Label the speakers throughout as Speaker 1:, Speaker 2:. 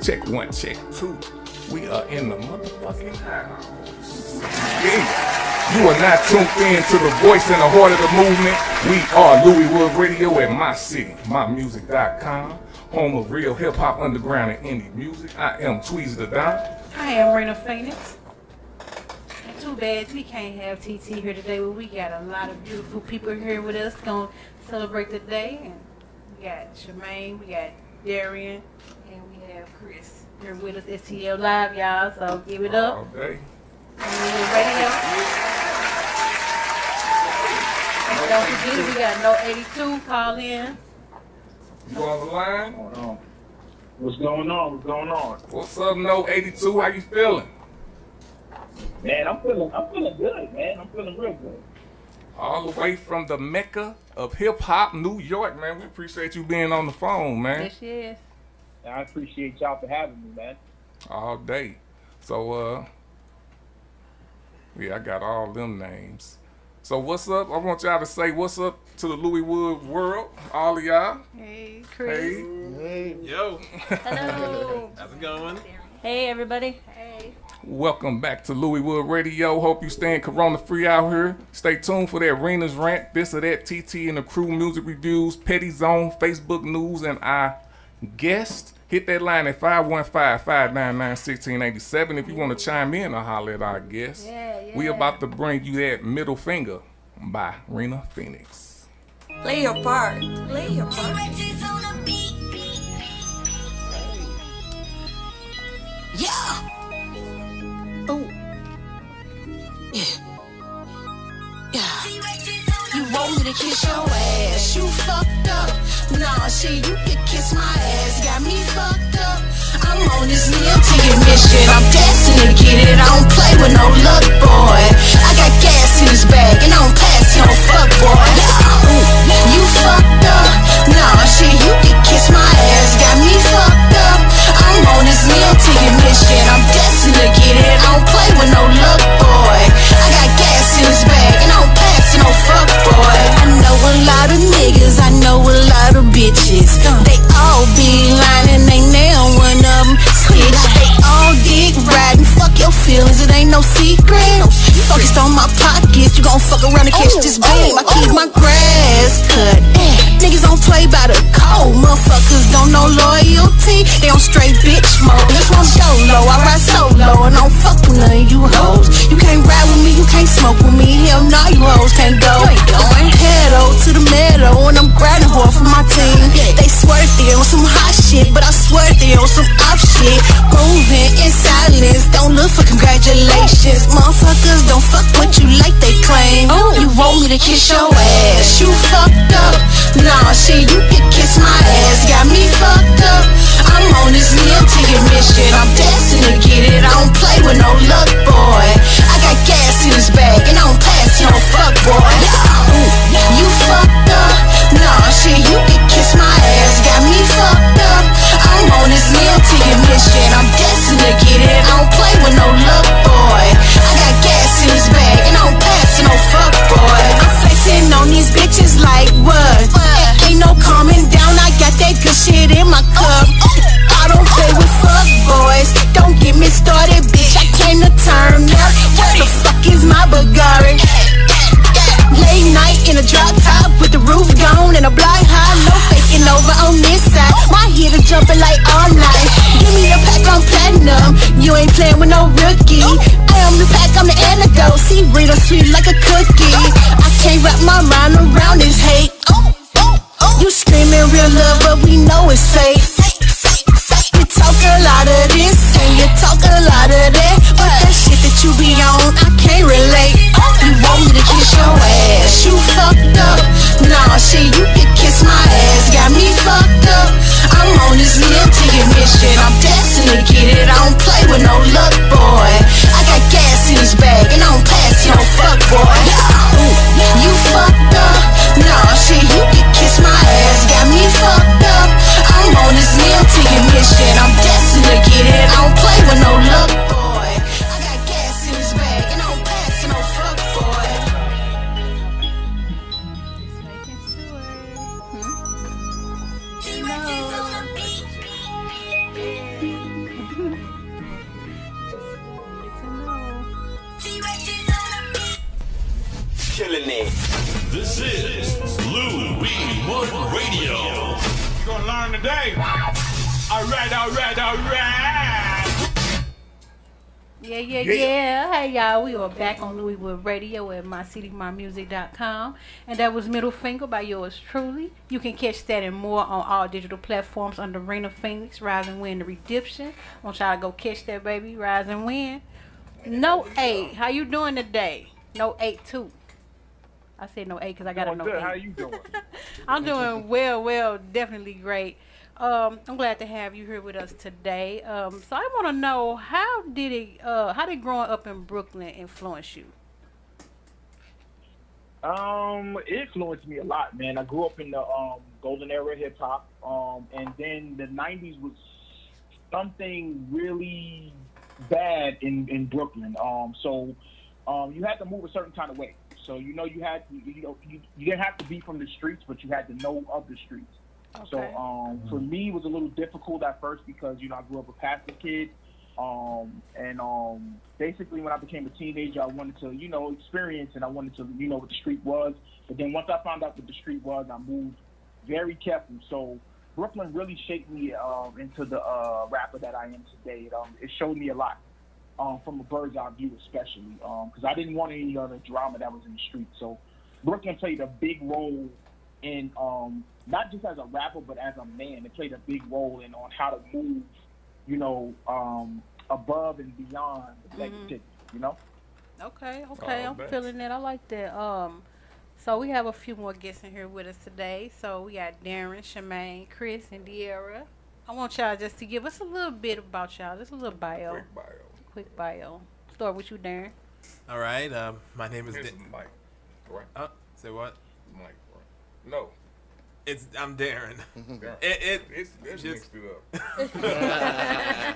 Speaker 1: Check 1, check 2. We are in the motherfucking house. Yeah. You are not tuned in to the voice and the heart of the movement. We are Louis Wood Radio at my city, mymusic.com, home of real hip hop, underground, and indie music. I am Tweezy the Don.
Speaker 2: I am Relerford. Too bad we can't have TT here today, but we got a lot of beautiful people here with us going to celebrate the day. And we got Shemaine, we got Darren, and we have Chris here with us, STL Live, y'all. So give it up.
Speaker 1: All day.
Speaker 2: Radio. And don't forget, we got No 82 call in.
Speaker 1: You on the line?
Speaker 3: Hold on. What's going on? What's going on?
Speaker 1: What's up, No 82? How you feeling?
Speaker 3: Man, I'm feeling good, man. I'm feeling real good.
Speaker 1: All the way from the Mecca of hip hop, New York, man. We appreciate you being on the phone, man.
Speaker 2: Yes, yes.
Speaker 3: I appreciate y'all for having me, man.
Speaker 1: All day. So, yeah, I got all them names. So what's up? I want y'all to say what's up to the Louis Wood world, all of y'all.
Speaker 2: Hey, Chris.
Speaker 1: Hey.
Speaker 4: Yo.
Speaker 2: Hello.
Speaker 4: How's it going?
Speaker 5: Hey, everybody.
Speaker 2: Hey.
Speaker 1: Welcome back to Louis Wood Radio. Hope you staying corona free out here. Stay tuned for that Rena's Rant, this or that, TT and the Crew music reviews, Petty Zone, Facebook news, and our guest. Hit that line at 515-599-1687 if you want to chime in or holler at our guest.
Speaker 2: Yeah.
Speaker 1: We about to bring you that Middle Finger by Rena Phoenix.
Speaker 5: Play your part. Play your part.
Speaker 6: Yeah. Oh. Yeah. You want me to kiss your ass? You fucked up. Nah, shit, you can kiss my ass. Got me fucked up. I'm on this meal ticket mission. I'm destined to get it. I don't play with no luck, boy. I got gas in this bag and I don't pass no fuck, boy. Yeah. You fucked up. Nah, shit, you can kiss my ass. Got me fucked up. I'm on this meal ticket mission. I'm destined to get it. I don't play with no luck, boy. I got gas in this bag and I don't pass no fuck, boy. I know a lot of niggas. I know a lot of bitches. They all be lying. Ain't now one of them snitch. They all dick riding. Fuck your feelings. It ain't no secret. You focused on my pockets. You gon' fuck around and catch this beam. I keep my grass cut. Niggas don't play by the code. Motherfuckers don't know loyalty. They on straight bitch mode. This one solo, I ride solo, and I don't fuck with none of you hoes. You can't ride with me, you can't smoke with me. Hell no, you hoes can't go. You ain't going. Pedo to the meadow, and I'm grinding hard for my team. They swear they on some hot shit, but I swear they on some off shit. Moving in silence, don't look for congratulations. Motherfuckers don't fuck with you like they claim. You want me to kiss your ass? You fucked up. Nah, shit, you can kiss my ass. Got me fucked up. I'm on this meal ticket mission. I'm destined to get it. I don't play with no luck, boy. I got gas in this bag and I don't pass no fuck, boy. You fucked up. Nah, shit, you can kiss my ass. Got me fucked up. I'm on this meal ticket mission. I'm destined to get it. I don't play with no luck, boy. I got gas in this bag and I don't pass no fuck, boy. I'm flexing on these bitches like what? Ain't no calming down. I got that good shit in my cup. I don't play with fuck boys. Don't get me started, bitch. I came to turn up. What the fuck is my Bulgari? Late night in a drop top with the roof gone and a blind high. No faking over on this side. My head is jumping like all night. Give me a pack on platinum. You ain't playing with no rookie. I am the pack, I'm the antidote. See, Rita sweet like a cookie. I can't wrap my mind around this hate. You screaming real love, but we know it's fake. You talk a lot of this and you talk a lot of that, but that shit that you be on, I can't relate. You want me to kiss your ass? You fucked up. Nah, shit, you can kiss my ass. Got me fucked up. I'm on this meal ticket mission. I'm destined to get it. I don't play with no luck, boy. I got gas in this bag and I don't pass no fuck, boy. You fucked up. Nah, shit, you can kiss my ass. Got me fucked up. I'm on this meal ticket mission. I'm destined to get it. I don't play with no luck, boy. I got gas in this bag and I don't pass no fuck, boy.
Speaker 2: Just making sure.
Speaker 4: This is Louis Wood Radio.
Speaker 7: You're gonna learn today. All right.
Speaker 2: Yeah. Hey, y'all. We are back on Louis Wood Radio at mycitymymusic.com. And that was Middle Finger by yours truly. You can catch that and more on all digital platforms under Rena Phoenix, Rise and Win, The Redemption. I want y'all to go catch that, baby. Rise and Win. No 8. How you doing today? No 8 too. I said no 8 because I got a no 8.
Speaker 3: How you doing?
Speaker 2: I'm doing well, definitely great. I'm glad to have you here with us today. So I want to know, how did growing up in Brooklyn influence you?
Speaker 3: It influenced me a lot, man. I grew up in the golden era of hip hop, and then the '90s was something really bad in Brooklyn. So you had to move a certain kind of way. So you had to, you didn't have to be from the streets, but you had to know of the streets.
Speaker 2: Okay.
Speaker 3: So for me, it was a little difficult at first because I grew up a pastor kid, and basically when I became a teenager, I wanted to experience, and I wanted to what the street was. But then once I found out what the street was, I moved very careful. So Brooklyn really shaped me into the rapper that I am today. It showed me a lot. From a bird's eye view, especially because I didn't want any other drama that was in the street. So Brooklyn played a big role in not just as a rapper, but as a man. It played a big role in on how to move, above and beyond the negativity.
Speaker 2: Okay, I'm feeling that. I like that. So we have a few more guests in here with us today. So we got Darren, Shemaine, Chris, and Dearra. I want y'all just to give us a little bit about y'all, just a little bio. Quick bio. Start with you, Darren.
Speaker 8: All right. My name is
Speaker 1: Mike. Right.
Speaker 8: Say what?
Speaker 1: Mike. Right. No.
Speaker 8: I'm Darren.
Speaker 1: It's
Speaker 8: just
Speaker 1: mixed it up.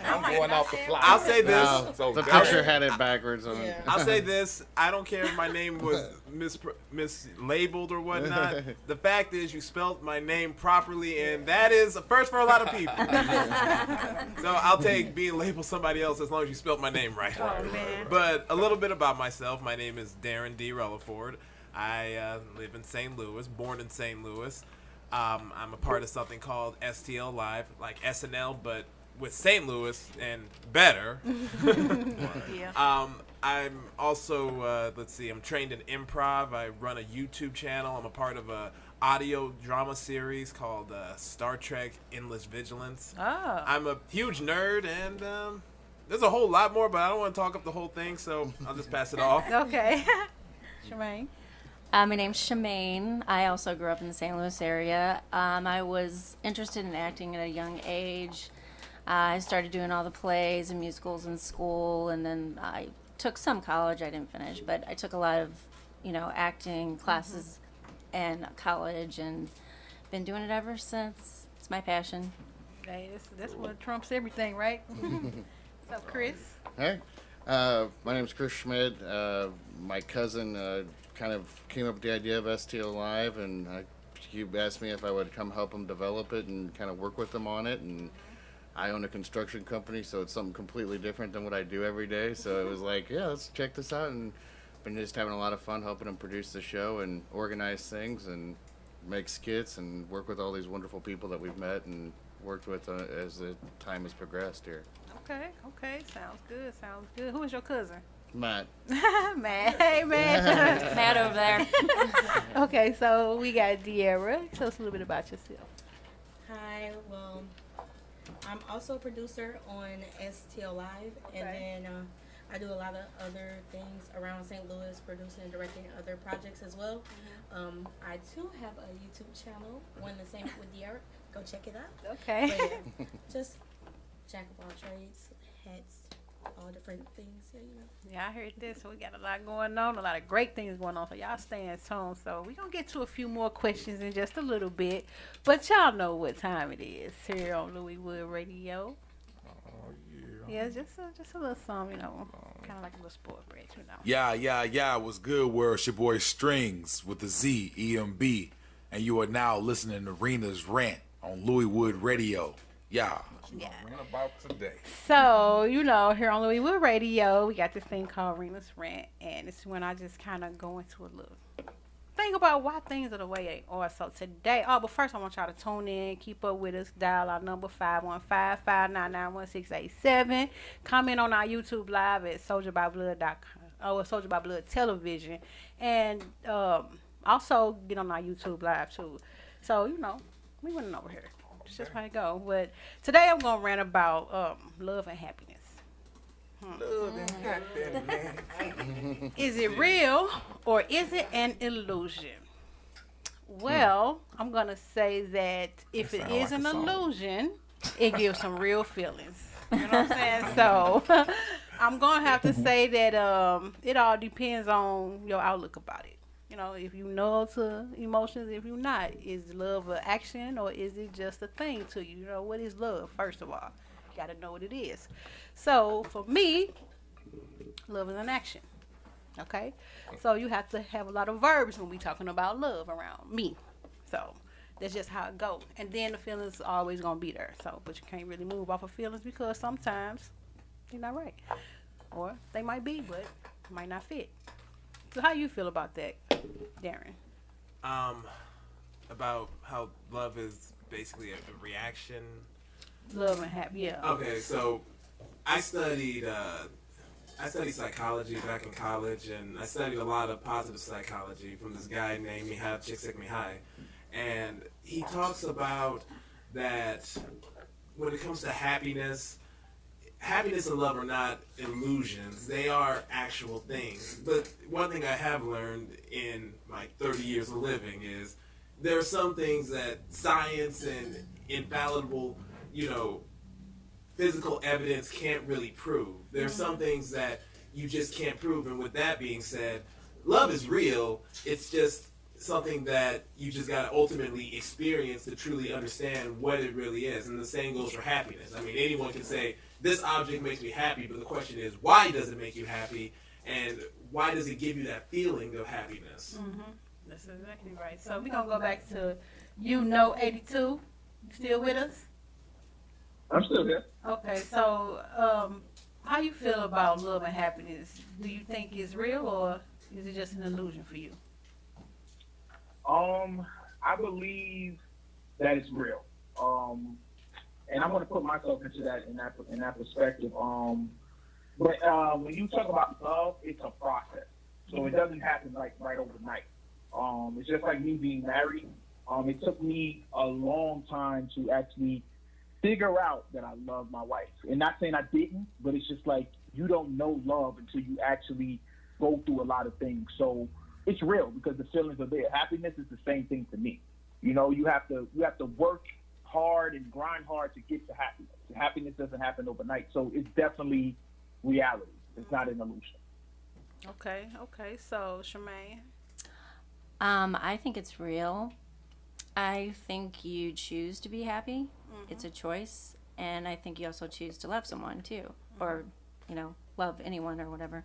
Speaker 1: I'm going off the fly.
Speaker 8: I'll say this.
Speaker 9: So the picture had it backwards on it.
Speaker 8: I'll say this. I don't care if my name was mislabeled or whatnot. The fact is, you spelled my name properly, and that is a first for a lot of people. So I'll take being labeled somebody else as long as you spelled my name right.
Speaker 2: Man.
Speaker 8: But a little bit about myself. My name is Darren D. Relerford. I live in St. Louis, born in St. Louis. I'm a part of something called STL Live, like SNL, but with St. Louis and better.
Speaker 2: Yeah.
Speaker 8: I'm also, I'm trained in improv. I run a YouTube channel. I'm a part of a audio drama series called Star Trek Endless Vigilance.
Speaker 2: Oh.
Speaker 8: I'm a huge nerd, and there's a whole lot more, but I don't want to talk up the whole thing, so I'll just pass it off.
Speaker 2: Okay. Shemaine.
Speaker 5: My name's Shemaine. I also grew up in the St. Louis area. I was interested in acting at a young age. I started doing all the plays and musicals in school, and then I took some college. I didn't finish, but I took a lot of, acting classes in college, and been doing it ever since. It's my passion.
Speaker 2: Hey, that's what trumps everything, right? So, Chris.
Speaker 9: Hey, my name's Chris Schmid. My cousin kind of came up with the idea of STL Live, and he asked me if I would come help him develop it and kind of work with him on it. And I own a construction company, so it's something completely different than what I do every day. So it was like, yeah, let's check this out, and been just having a lot of fun helping him produce the show and organize things and make skits and work with all these wonderful people that we've met and worked with as the time has progressed here.
Speaker 2: Okay. Sounds good. Who is your cousin?
Speaker 9: Matt.
Speaker 2: Matt. Hey, Matt.
Speaker 5: Matt over there.
Speaker 2: Okay, so we got Dearra. Tell us a little bit about yourself.
Speaker 10: Hi, well, I'm also a producer on STL Live, and then I do a lot of other things around St. Louis, producing and directing other projects as well. I too have a YouTube channel, One the Same with Dearra. Go check it out.
Speaker 2: Okay.
Speaker 10: But, yeah, just jack of all trades, hats, all different things.
Speaker 2: Yeah, I heard this. So we got a lot going on, a lot of great things going on. So y'all stay in tune. So we're going to get to a few more questions in just a little bit. But y'all know what time it is here on Louis Wood Radio.
Speaker 1: Oh,
Speaker 2: Yeah, just a little song, kind of like a little sport break,
Speaker 11: Yeah, what's good, world? It's your boy Strings with the Z, EMB. And you are now listening to Rena's Rant on Louis Wood Radio. Yeah.
Speaker 1: About today.
Speaker 2: So, here on Louis Wood Radio, we got this thing called Rena's Rant, and it's when I just kind of go into a little think about why things are the way they are. So today, but first I want y'all to tune in, keep up with us, dial our number 515-599-1687. Comment on our YouTube live at soldierbyblood.com or Soldier by Blood Television, and also get on our YouTube live too. So we went over here. It's just how it go. But today I'm gonna rant about love and happiness.
Speaker 1: Love and happiness.
Speaker 2: Is it real or is it an illusion? Well, I'm going to say that if it is an illusion, it gives some real feelings. You know what I'm saying? So I'm going to have to say that it all depends on your outlook about it. If you know to emotions, if you're not, is love an action or is it just a thing to you? What is love, first of all? You got to know what it is. So for me, love is an action. Okay? So you have to have a lot of verbs when we talking about love around me. So that's just how it goes. And then the feelings are always going to be there. So, but you can't really move off of feelings because sometimes they're not right. Or they might be, but might not fit. So how you feel about that, Darren?
Speaker 8: About how love is basically a reaction.
Speaker 2: Love and happy, yeah.
Speaker 8: Okay, so I studied psychology back in college, and I studied a lot of positive psychology from this guy named Mihai Csikszentmihalyi, and he talks about that when it comes to happiness and love are not illusions; they are actual things. But one thing I have learned in my 30 years of living is there are some things that science and infallible physical evidence can't really prove. There are some things that you just can't prove, and with that being said, love is real. It's just something that you just got to ultimately experience to truly understand what it really is. And the same goes for happiness. I mean, anyone can say, this object makes me happy, but the question is, why does it make you happy, and why does it give you that feeling of happiness?
Speaker 2: Mm-hmm. That's exactly right. So we're going to go back to 82. You still with us?
Speaker 3: I'm still here.
Speaker 2: Okay, so how you feel about love and happiness? Do you think it's real or is it just an illusion for you?
Speaker 3: I believe that it's real. And I'm going to put myself into that in that perspective. But when you talk about love, it's a process. So it doesn't happen like right overnight. It's just like me being married. It took me a long time to actually figure out that I love my wife. And not saying I didn't, but it's just like you don't know love until you actually go through a lot of things. So it's real because the feelings are there. Happiness is the same thing to me. You have to work hard and grind hard to get to happiness. Happiness doesn't happen overnight. So it's definitely reality. It's not an illusion.
Speaker 2: Okay. So Charmaine?
Speaker 5: I think it's real. I think you choose to be happy. Mm-hmm. It's a choice. And I think you also choose to love someone too. Mm-hmm. Or, love anyone or whatever.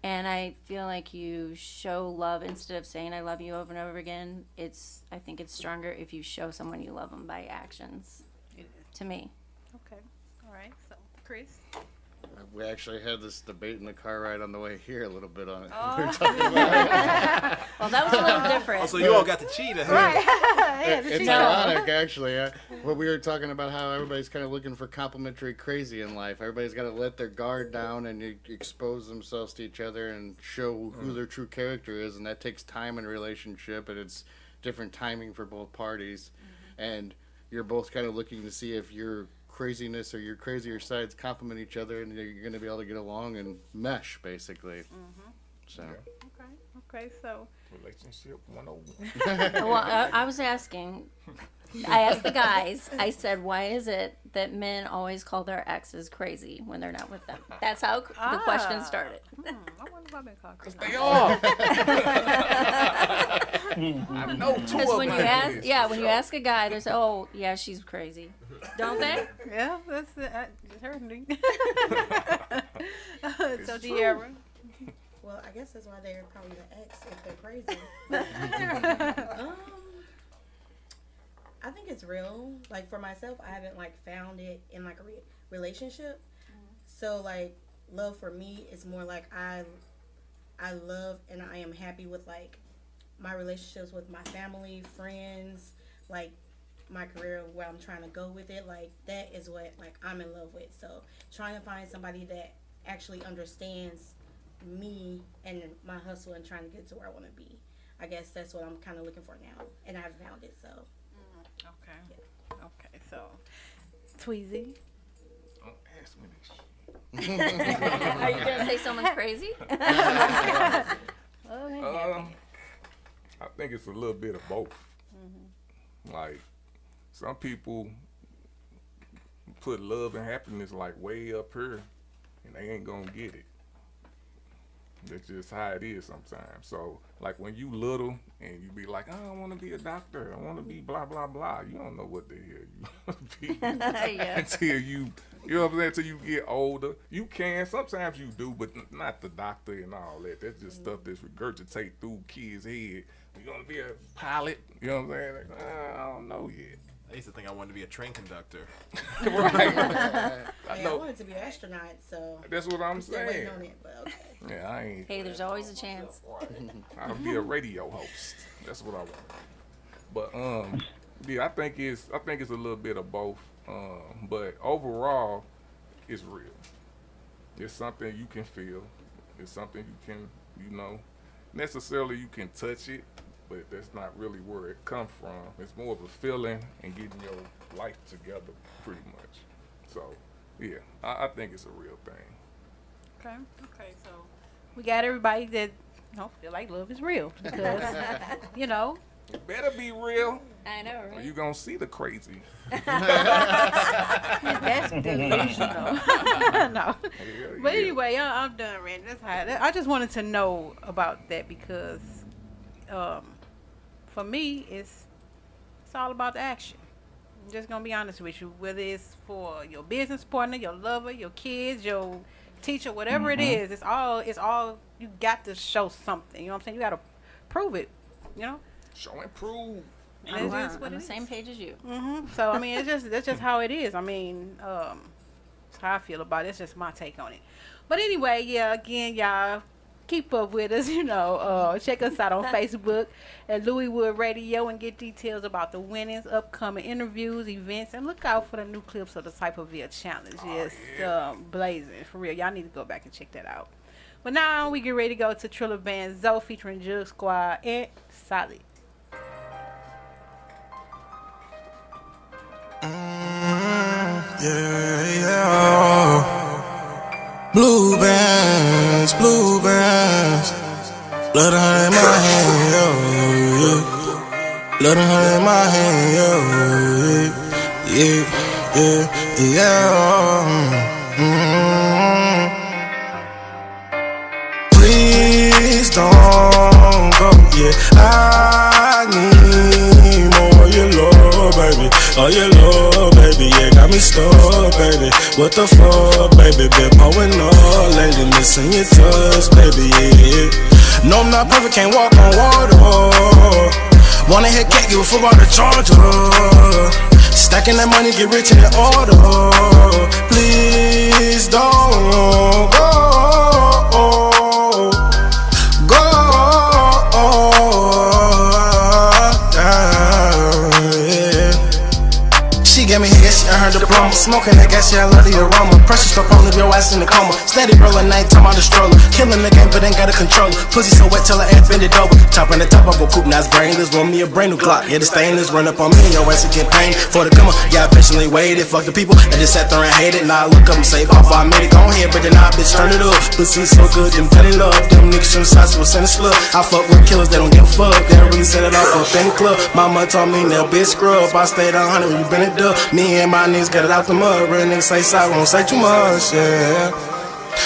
Speaker 5: And I feel like you show love instead of saying I love you over and over again. I think it's stronger if you show someone you love them by actions. To me.
Speaker 2: Okay. All right. So, Chris?
Speaker 9: We actually had this debate in the car ride on the way here a little bit on it.
Speaker 5: Oh.
Speaker 9: We were talking about
Speaker 5: well, that was a little different.
Speaker 8: Oh, so you all got the cheat ahead.
Speaker 2: Right.
Speaker 9: It's ironic, actually. But we were talking about how everybody's kind of looking for complimentary crazy in life. Everybody's got to let their guard down and expose themselves to each other and show who their true character is. And that takes time in a relationship, and it's different timing for both parties. Mm-hmm. And you're both kind of looking to see if your craziness or your crazier sides complement each other, and you're going to be able to get along and mesh, basically.
Speaker 2: Mm-hmm.
Speaker 9: So.
Speaker 2: Okay. So.
Speaker 1: Relationship 101.
Speaker 5: Well, I was asking. I asked the guys. I said, "Why is it that men always call their exes crazy when they're not with them?" That's how the question started.
Speaker 2: I wonder if I've been called crazy.
Speaker 1: They are. I know two
Speaker 5: Because
Speaker 1: of
Speaker 5: when
Speaker 1: them.
Speaker 5: when you ask a guy, they say, "Oh, yeah, she's crazy," don't they?
Speaker 2: Yeah, that's just heard me. So Dearra.
Speaker 10: Well, I guess that's why they're probably the ex if they're crazy. I think it's real. Like for myself, I haven't found it in a relationship. So love for me is more like I love and I am happy with my relationships with my family, friends, like my career, where I'm trying to go with it, like that is what like I'm in love with. So trying to find somebody that actually understands me and my hustle and trying to get to where I want to be. I guess that's what I'm kind of looking for now, and I haven't found it. So
Speaker 2: Okay. Yeah. Okay. So, Tweezy.
Speaker 1: Don't ask me this shit.
Speaker 5: Are you gonna say someone's crazy?
Speaker 1: I think it's a little bit of both. Like, some people put love and happiness like way up here, and they ain't gonna get it. That's just how it is sometimes. So, like when you little and you be like, oh, I want to be a doctor, I want to be blah blah blah. You don't know what the hell you want to be until you know what I'm saying. Until you get older, you can. Sometimes you do, but not the doctor and all that. That's just stuff that's regurgitate through kids' head. You gonna be a pilot? You know what I'm saying? Like, I don't know yet.
Speaker 8: I used to think I wanted to be a train conductor.
Speaker 1: Right.
Speaker 10: I wanted to be an astronaut, so
Speaker 1: that's what I'm
Speaker 10: still
Speaker 1: saying.
Speaker 10: waiting on it, but okay.
Speaker 1: Yeah, I ain't.
Speaker 5: Hey, there's always a chance.
Speaker 1: I'll be a radio host. That's what I want. But yeah, I think it's a little bit of both. But overall, it's real. It's something you can feel. It's something you can, necessarily you can touch it, but that's not really where it comes from. It's more of a feeling and getting your life together, pretty much. So, yeah, I think it's a real thing.
Speaker 2: Okay. So we got everybody that feel like love is real because
Speaker 1: It better be real.
Speaker 5: I know,
Speaker 1: Or
Speaker 5: right?
Speaker 1: you gonna see the crazy.
Speaker 2: That's delusional. No. But anyway, I'm done, Randy. That's how I just wanted to know about that because for me, it's all about the action. I'm just gonna be honest with you. Whether it's for your business partner, your lover, your kids, your teacher, whatever it is, it's all. You got to show something. You know what I'm saying? You got to prove it.
Speaker 1: Show and prove.
Speaker 2: And it's just what
Speaker 5: on the
Speaker 2: it
Speaker 5: same
Speaker 2: is.
Speaker 5: page as you.
Speaker 2: So I mean, that's just how it is. I mean, it's how I feel about it. It's just my take on it. But anyway, yeah. Again, y'all keep up with us. Check us out on Facebook at Louiswood Radio and get details about the winnings, upcoming interviews, events, and look out for the new clips of the Cyberville Challenge. Blazing for real. Y'all need to go back and check that out. But now we get ready to go to Triller Band Zoe featuring Jug Squad and Solid.
Speaker 12: Blue bands. Let her in my hand, yeah. Let her in my hand, Please don't go, yeah. I need more of your love, baby. Oh, your love, baby, yeah, got me stuck, baby. What the fuck, baby? Been pouring up lately, missing your touch, baby, yeah. No, I'm not perfect, can't walk on water. Wanna hit cake, give a fuck about the charger. Stacking that money, get rich in order. Please don't go. Get me here, I heard the plumber. Smoking that gas, yeah, I love the aroma. Pressure stuck on your ass in the coma. Steady rolling, night time on the stroller. Killing the game, but ain't got a controller. Pussy so wet till her ass bend it over. Top on the top, I go coupe, now it's brainless. Want me a brand new clock, yeah, the stainless. Run up on me, your ass will get pain. For the come on, yeah, I patiently waited. Fuck the people, I just sat there and hated. Now I look up and say, oh, I made it, go ahead, but then I bitch, turn it up. Pussy so good, them petty love. Them niggas from the side, so send a slug. I fuck with killers, they don't give a fuck. They don't really set it off up in the club. Mama told me, now bitch, scrub. I stayed 100 when you been it up. Me and my niggas got it out the mud. Real niggas say sorry, won't say too much, yeah.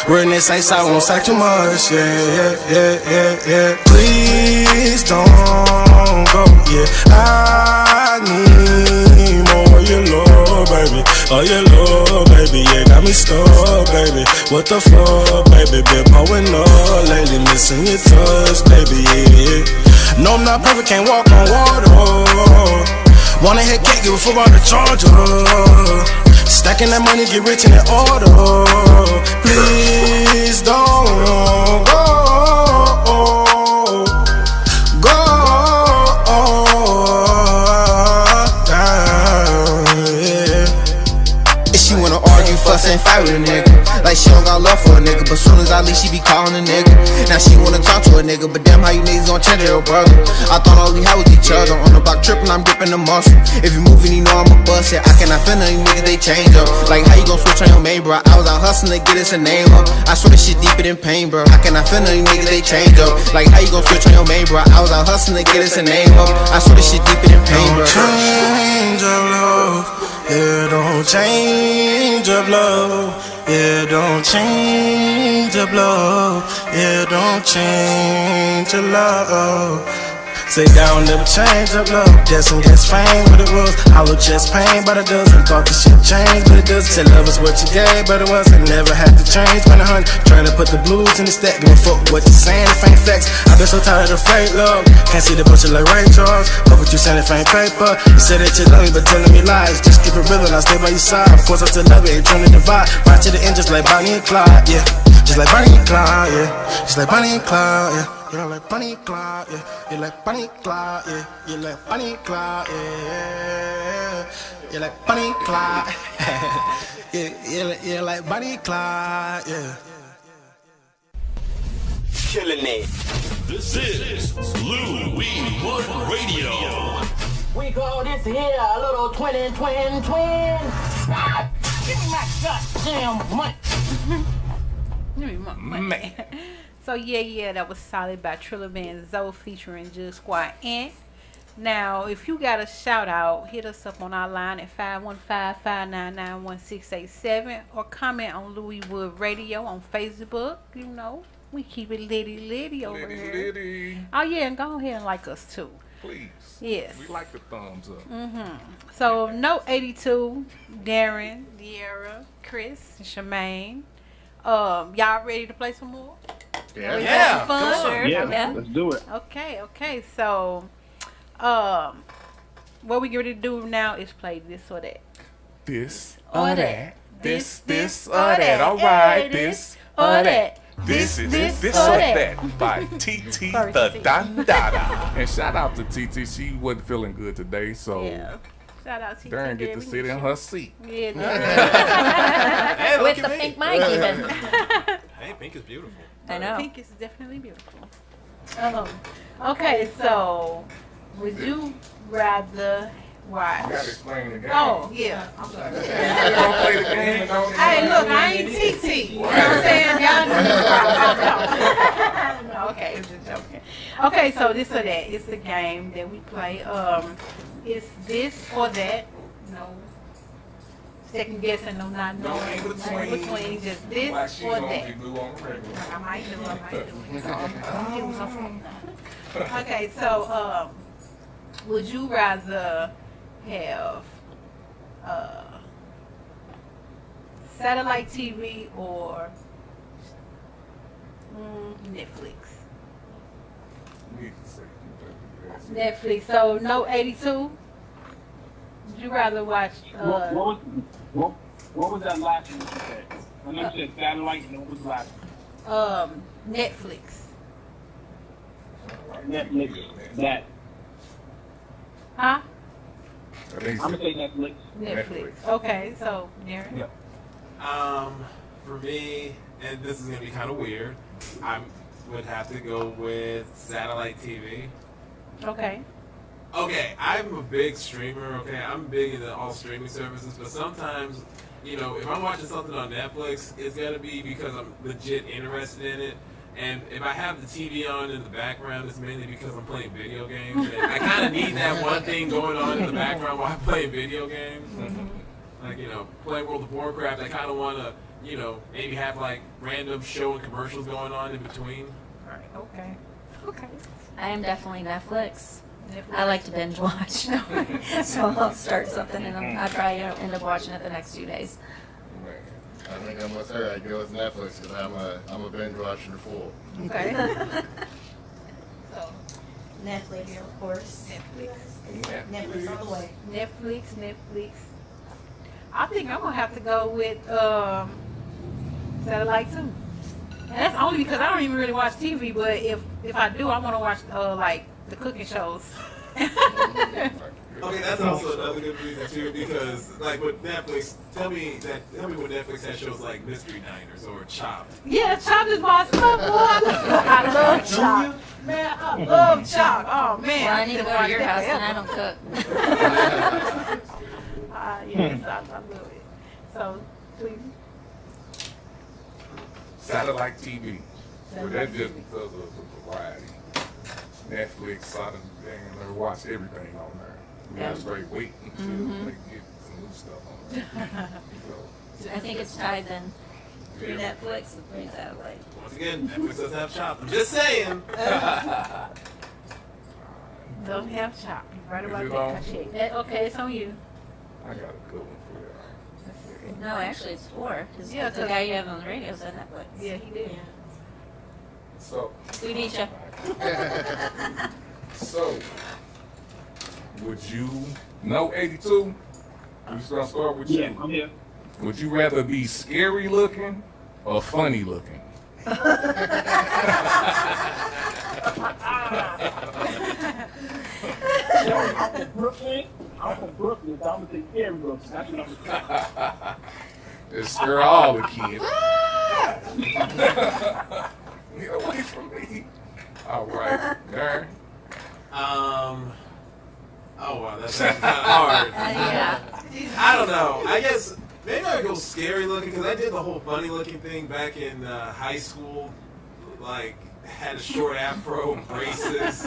Speaker 12: Real niggas say sorry, won't say too much, yeah. Please don't go, yeah. I need more of your love, baby. Oh, your love, baby, yeah, got me stuck, baby. What the fuck, baby? Been pouring up lately, missing your touch, baby, yeah. No, I'm not perfect, can't walk on water. Wanna hit cake, give a fuck about the charger. Stacking that money, get rich in order. Please don't go. and fight with a nigga. Like she don't got love for a nigga, but soon as I leave, she be calling a nigga. Now she wanna talk to a nigga, but damn how you niggas gon' change your brother. I thought all we had was each other. On the block trippin', I'm gripping the muscle. If you moving, you know I'ma bust it. I cannot feel none of these niggas, they change up. Like how you gon' switch on your main, bro? I was out hustling to get us a name up. I swear this shit deeper than pain, bro. I cannot feel none of these niggas, they change up. Like how you gon' switch on your main, bro? I was out hustling to get us a name up. I swear this shit deeper than pain, bro.
Speaker 13: Change of love, yeah, don't change of love, yeah, don't change of love, yeah, don't change of love. Say down, never change up love. Guessing gets fame, what it was. Hollow chest pain, but it doesn't. Thought the shit changed, but it doesn't. Say love is what you gave, but it wasn't. Never had to change. Spend 100, trying to put the blues in the stack. Give a fuck what you saying if ain't facts. I've been so tired of fake love. Can't see the bullshit like Ray Charles. Fuck what you saying if ain't paper. You said that you love me, but telling me lies. Just keep it real and I'll stay by your side. Of course I still love you, ain't trying to divide. Right to the end, just like Bonnie and Clyde, yeah. Just like Bonnie and Clyde, yeah. Just like Bonnie and Clyde, yeah. You're like Bonnie and Clyde, yeah. You're like Bonnie and Clyde, yeah. You're like Bonnie and Clyde, yeah. You're like Bonnie and Clyde. Yeah, you're like Bonnie and Clyde, yeah.
Speaker 4: Killing it. This is Lou We Wood Radio.
Speaker 14: We call this here a little twin. Give me my goddamn money.
Speaker 2: Give me my money. So yeah, that was Solid by Triller Band Zoe featuring Jug Squad Ant. Now, if you got a shout out, hit us up on our line at 515-599-1687 or comment on Louis Wood Radio on Facebook. You know, we keep it litty over here.
Speaker 1: Litty.
Speaker 2: Oh yeah, and go ahead and like us too.
Speaker 1: Please.
Speaker 2: Yes.
Speaker 1: We like the thumbs up.
Speaker 2: So, Note 82, Darren, Dearra, Chris, and Shemaine. Y'all ready to play some more?
Speaker 3: Yeah.
Speaker 2: Fun?
Speaker 3: Sure. Yeah, let's do it.
Speaker 2: Okay. So, what we get ready to do now is play this or that.
Speaker 1: This
Speaker 2: or that.
Speaker 1: This or that. All right. This or that. This or that by TT the Dandada. And shout out to TT. She wasn't feeling good today, so
Speaker 2: yeah. Shout out to
Speaker 1: Darren get to sit in her seat.
Speaker 2: Yeah.
Speaker 5: With the pink mic even.
Speaker 8: Hey, pink is beautiful.
Speaker 5: I know.
Speaker 2: Pink is definitely beautiful. Okay, so would you rather watch?
Speaker 1: You gotta explain the game.
Speaker 2: Oh, yeah. I'm sorry.
Speaker 1: You don't play the game and don't
Speaker 2: Hey, look, I ain't TT. You know what I'm saying? Y'all know. Okay, it's just joking. Okay, so this or that. It's a game that we play. It's this or that. No second guessing, no not knowing between just this or that. I might do. Okay, so would you rather have satellite TV or Netflix? Netflix. So no 82. Would you rather watch?
Speaker 3: What was that last one you said? I know you said satellite. And what was the last one?
Speaker 2: Netflix.
Speaker 3: Netflix. That.
Speaker 2: Huh?
Speaker 3: I'm gonna say Netflix.
Speaker 2: Netflix. Okay, so Darren.
Speaker 3: Yep.
Speaker 8: For me, and this is gonna be kind of weird, I would have to go with satellite TV.
Speaker 2: Okay.
Speaker 8: Okay, I'm a big streamer, okay? I'm big into all streaming services, but sometimes, you know, if I'm watching something on Netflix, it's gotta be because I'm legit interested in it. And if I have the TV on in the background, it's mainly because I'm playing video games. And I kind of need that one thing going on in the background while I'm playing video games. Like, you know, playing World of Warcraft, I kind of want to, you know, maybe have like random show and commercials going on in between.
Speaker 2: All right, okay.
Speaker 5: I am definitely Netflix. I like to binge watch. So I'll start something and I'll try to end up watching it the next 2 days.
Speaker 9: I think I'm with her. I'd go with Netflix because I'm a binge watcher fool.
Speaker 2: Okay.
Speaker 10: So, Netflix, of course. Netflix all the way.
Speaker 2: Netflix. I think I'm gonna have to go with satellite too. And that's only because I don't even really watch TV. But if I do, I want to watch like the cooking shows.
Speaker 8: Okay, that's also another good reason too, because like with Netflix, tell me what Netflix has shows like Mystery Diners or Chopped.
Speaker 2: Yeah, Chopped is my stuff, boy. I love Chopped. Man, I love Chopped. Oh man.
Speaker 5: Well, I need to go to your house and I don't cook.
Speaker 2: Yes, I love it. So, please.
Speaker 1: Satellite TV. Well, that's just because of the variety. Netflix, I done watch everything on there. You gotta straight wait until they get some new stuff on there. So,
Speaker 5: I think it's tied then. Through Netflix and through satellite.
Speaker 8: Once again, Netflix doesn't have Chopped. I'm just saying.
Speaker 2: Don't have Chopped. You're right about
Speaker 1: Is it
Speaker 2: that.
Speaker 1: on?
Speaker 2: I checked. Okay, it's on you.
Speaker 1: I got a good one for you.
Speaker 5: No, actually it's 4. Because
Speaker 2: Yeah,
Speaker 5: the guy you have on the radio said Netflix.
Speaker 2: Yeah, he did.
Speaker 1: So,
Speaker 5: We beat you.
Speaker 1: so, would you know 82? We just gonna start with you.
Speaker 3: Yeah, I'm here.
Speaker 1: Would you rather be scary looking or funny looking?
Speaker 3: I'm from Brooklyn. So I'm gonna say scary looking. That's what I'm gonna say.
Speaker 1: Just scare all the kids. Get away from me. All right, Darren.
Speaker 8: Oh wow, that's kind of hard.
Speaker 5: Yeah.
Speaker 8: I don't know. I guess maybe I go scary looking because I did the whole funny looking thing back in high school. Like had a short afro, braces.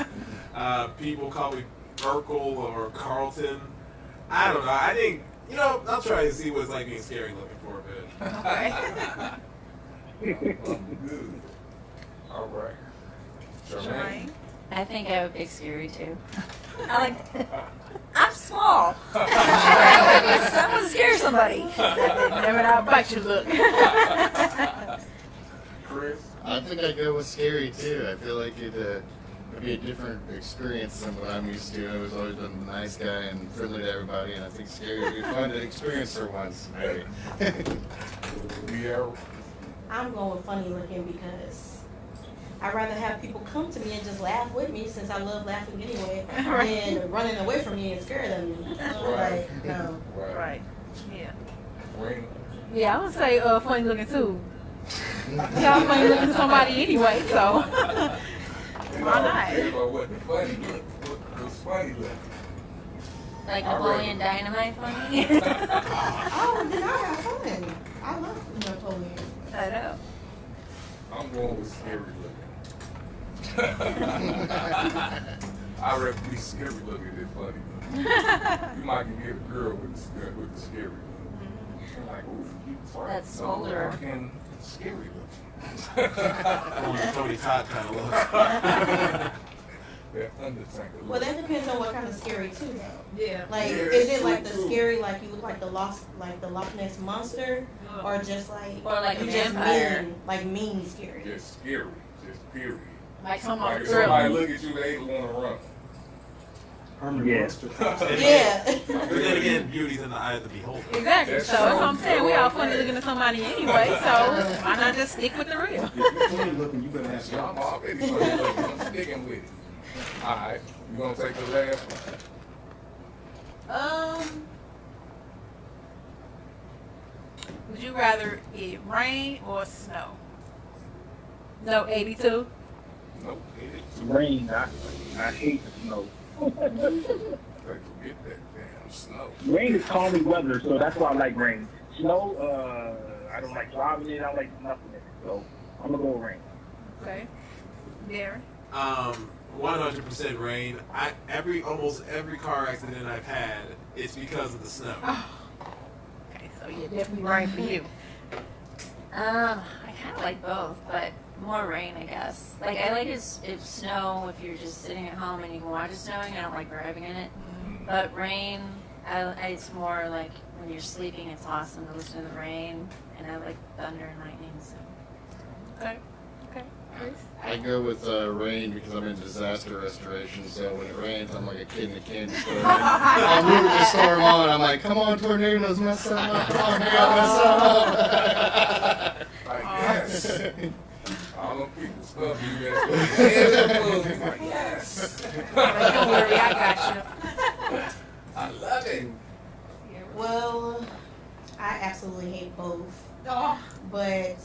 Speaker 8: People call me Urkel or Carlton. I don't know. I think I'll try to see what it's like being scary looking for a bit.
Speaker 1: Good. All right. Charmaine.
Speaker 5: I think I would pick scary too. I'm small. Someone scare somebody.
Speaker 2: Never not bite you look.
Speaker 1: Chris.
Speaker 9: I think I'd go with scary too. I feel like it'd be a different experience than what I'm used to. I was always been a nice guy and friendly to everybody, and I think scary would be fun to experience for once. Maybe.
Speaker 1: Dearra.
Speaker 10: I'm going with funny looking because I'd rather have people come to me and just laugh with me since I love laughing anyway than running away from me and scared of me.
Speaker 1: Right.
Speaker 10: Like, no.
Speaker 2: Right. Yeah.
Speaker 1: Ring.
Speaker 2: Yeah, I would say funny looking too. Yeah, I'm funny looking to somebody anyway, so why not?
Speaker 1: But what the funny look? What was funny look?
Speaker 5: Like Napoleon Dynamite funny.
Speaker 10: Oh, then I have fun. I love Napoleon.
Speaker 5: I know.
Speaker 1: I'm going with scary looking. I'd rather be scary looking than funny looking. You might can get a girl with the scary look. Like, ooh, you sorry.
Speaker 5: That's Smolder.
Speaker 1: And scary looking.
Speaker 8: Or the Tony Todd kind of look.
Speaker 1: That Undertaker look.
Speaker 10: Well, that depends on what kind of scary too, though.
Speaker 2: Yeah.
Speaker 10: Like,
Speaker 1: Yeah,
Speaker 10: is it
Speaker 1: true,
Speaker 10: like the
Speaker 1: true.
Speaker 10: scary, like you look like the Loch Ness monster, or just like,
Speaker 5: Or like
Speaker 10: you
Speaker 5: a
Speaker 10: just
Speaker 5: vampire.
Speaker 10: mean, like mean scary?
Speaker 1: Just scary. Just period.
Speaker 2: Like
Speaker 1: Like
Speaker 2: somebody
Speaker 1: if somebody
Speaker 2: girl.
Speaker 1: look at you, they want to run.
Speaker 3: Yeah.
Speaker 10: Yeah.
Speaker 8: But then again, beauty's in the eye of the beholder.
Speaker 2: Exactly.
Speaker 1: That's
Speaker 2: So that's what I'm
Speaker 1: true.
Speaker 2: saying. We all funny looking to somebody anyway, so why not just stick with the real?
Speaker 7: If you're funny looking, you better have
Speaker 1: So I'm
Speaker 7: some.
Speaker 1: already funny looking. I'm sticking with it. All right. You gonna take the last one?
Speaker 2: Would you rather it rain or snow? No, 82.
Speaker 1: Nope.
Speaker 3: Rain. I hate the snow.
Speaker 1: Forget that damn snow.
Speaker 3: Rain is calming weather, so that's why I like rain. Snow, I don't like driving in. I don't like nothing in it. So I'm gonna go with rain.
Speaker 2: Okay. Darren.
Speaker 8: 100% rain. Almost every car accident I've had, it's because of the snow.
Speaker 2: Okay, so yeah, definitely rain for you.
Speaker 5: I kind of like both, but more rain, I guess. Like, I like if snow, if you're just sitting at home and you can watch it snowing. I don't like driving in it. But rain, it's more like when you're sleeping, it's awesome to listen to the rain. And I like thunder and lightning, so.
Speaker 2: Okay. Okay. Chris?
Speaker 9: I go with rain because I'm in disaster restoration, so when it rains, I'm like a kid in a candy store. I'm moving the storm on, I'm like, come on, tornadoes, mess something up, come on, hurry up, mess something up.
Speaker 1: Like, yes. All them people stuff you mess with. Like, yes.
Speaker 2: Don't worry, I got you.
Speaker 10: Well, I absolutely hate both.
Speaker 2: Oh.
Speaker 10: But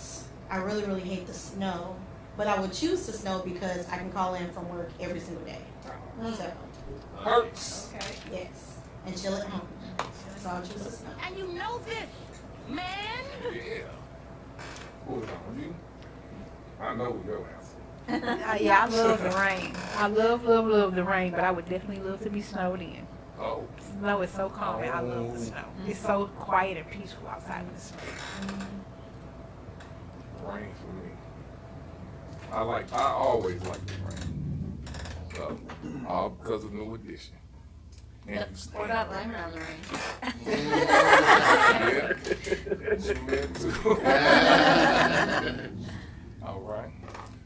Speaker 10: I really, really hate the snow. But I would choose the snow because I can call in from work every single day. So.
Speaker 1: Hurts.
Speaker 2: Okay.
Speaker 10: Yes. And chill at home. So I'll choose the snow.
Speaker 14: And you know this, man.
Speaker 1: Yeah. Hold on, you. I know your answer.
Speaker 2: Yeah, I love the rain. I love the rain, but I would definitely love to be snowed in.
Speaker 1: Oh.
Speaker 2: Snow is so calming. I love the snow. It's so quiet and peaceful outside in the snow.
Speaker 1: Rain for me. I always like the rain. So, all because of New Edition. And you
Speaker 5: What about Lime Around the Rain?
Speaker 1: Yeah. You too. All right.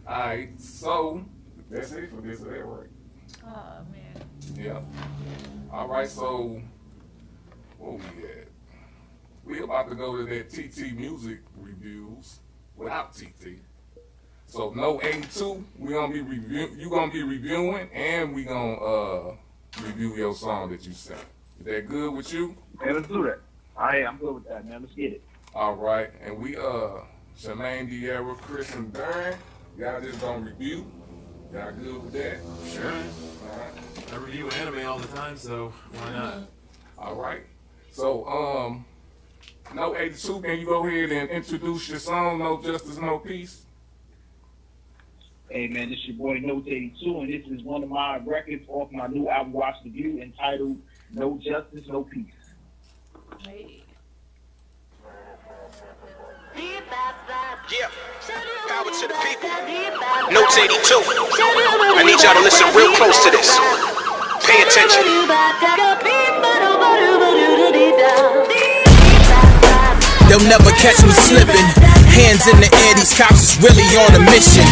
Speaker 1: All right. So that's it for this or that, right?
Speaker 2: Oh man.
Speaker 1: Yeah. All right. So what we at? We about to go to that TT music reviews without TT. So no 82. We gonna be you gonna be reviewing, and we gonna review your song that you sang. Is that good with you?
Speaker 3: Yeah, let's do that. I'm good with that, man. Let's get it.
Speaker 1: All right, and we Shemaine, Dearra, Chris, and Darren, y'all just gonna review. Y'all good with that?
Speaker 8: Sure.
Speaker 1: All right.
Speaker 8: I review anime all the time, so why not?
Speaker 1: All right. So no 82. Can you go ahead and introduce your song? No Justice, No Peace.
Speaker 3: Hey man, this is your boy Note 82, and this is one of my records off my new album Watch the View entitled No Justice, No Peace.
Speaker 2: Hey.
Speaker 15: Yeah, power to the people. Note 82. I need y'all to listen real close to this. Pay attention.
Speaker 16: They'll never catch me slipping. Hands in the air, these cops is really on a mission.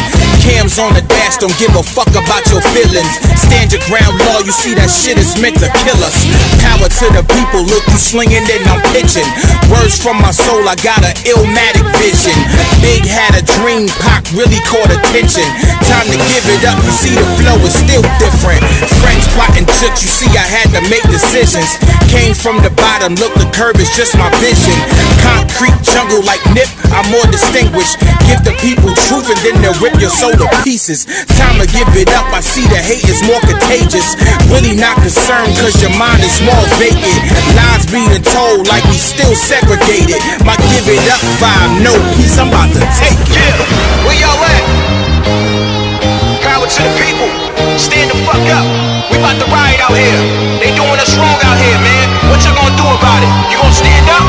Speaker 16: Cams on the dash, don't give a fuck about your feelings. Stand your ground, law, you see that shit is meant to kill us. Power to the people, look you slinging, then I'm pitching. Words from my soul, I got an illmatic vision. Big had a dream, Pac really caught attention. Time to give it up, you see the flow is still different. Friends plotting took, you see I had to make decisions. Came from the bottom, look the curb is just my vision. Concrete jungle like Nip, I'm more distinguished. Give the people truth and then they'll rip your soul to pieces. Time to give it up, I see the hate is more contagious. Really not concerned cause your mind is more vacant. Lies being told like we still segregated. My give it up vibe, no peace, I'm about to take it.
Speaker 15: Yeah, where y'all at? Power to the people. Stand the fuck up. We about to riot out here. They doing us wrong out here, man. What you gonna do about it? You gonna stand up?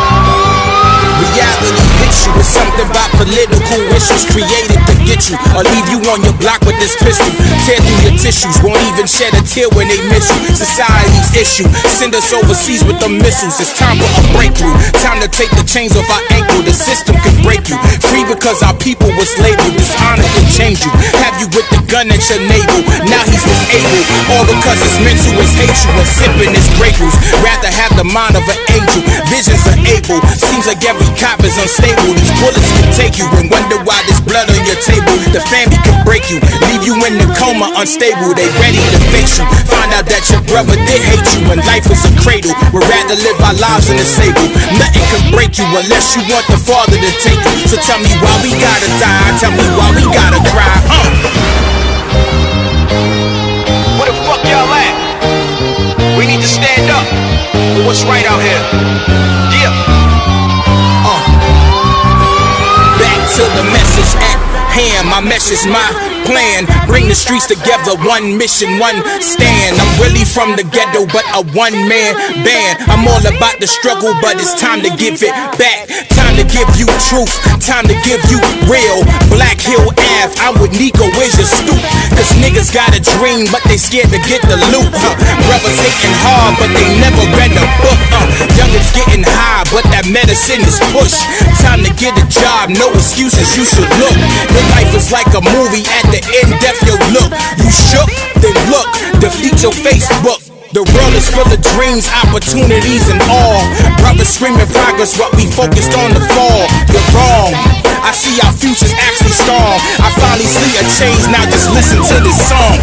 Speaker 16: Reality hits you with something about political issues created to get you, or leave you on your block with this pistol. Tear through your tissues, won't even shed a tear when they miss you. Society's issue, send us overseas with the missiles. It's time for a breakthrough. Time to take the chains off our ankle. The system can break you. Free because our people was labeled. Dishonor can change you. Have you with the gun at your navel. Now he's disabled. All because his mental is hate you and sipping his Grey Goose. Rather have the mind of an angel. Visions are able. Seems like every cop is unstable. These bullets can take you and wonder why there's blood on your table. The family can break you, leave you in the coma, unstable. They ready to face you. Find out that your brother did hate you and life is a cradle. We'd rather live our lives in the sable. Nothing can break you unless you want the Father to take you. So tell me why we gotta die. Tell me why we gotta cry.
Speaker 15: Where the fuck y'all at? We need to stand up for what's right out here. Yeah.
Speaker 16: Back to the message at hand. My message, my plan. Bring the streets together, one mission, one stand. I'm really from the ghetto, but a one-man band. I'm all about the struggle, but it's time to give it back. Time to give you truth, time to give you real. Black Hill Ave, I'm with Nico, where's your stoop? Cause niggas got a dream, but they scared to get the loot. Brothers hating hard, but they never read a book. Youngins getting high, but that medicine is push. Time to get a job, no excuses, you should look. Your life is like a movie, at the end, death your look. You shook, then look, defeat your Facebook. The world is full of dreams, opportunities, and all. Brothers screaming progress, but we focused on the fall. You're wrong. I see our future's actually strong. I finally see a change, now just listen to this song.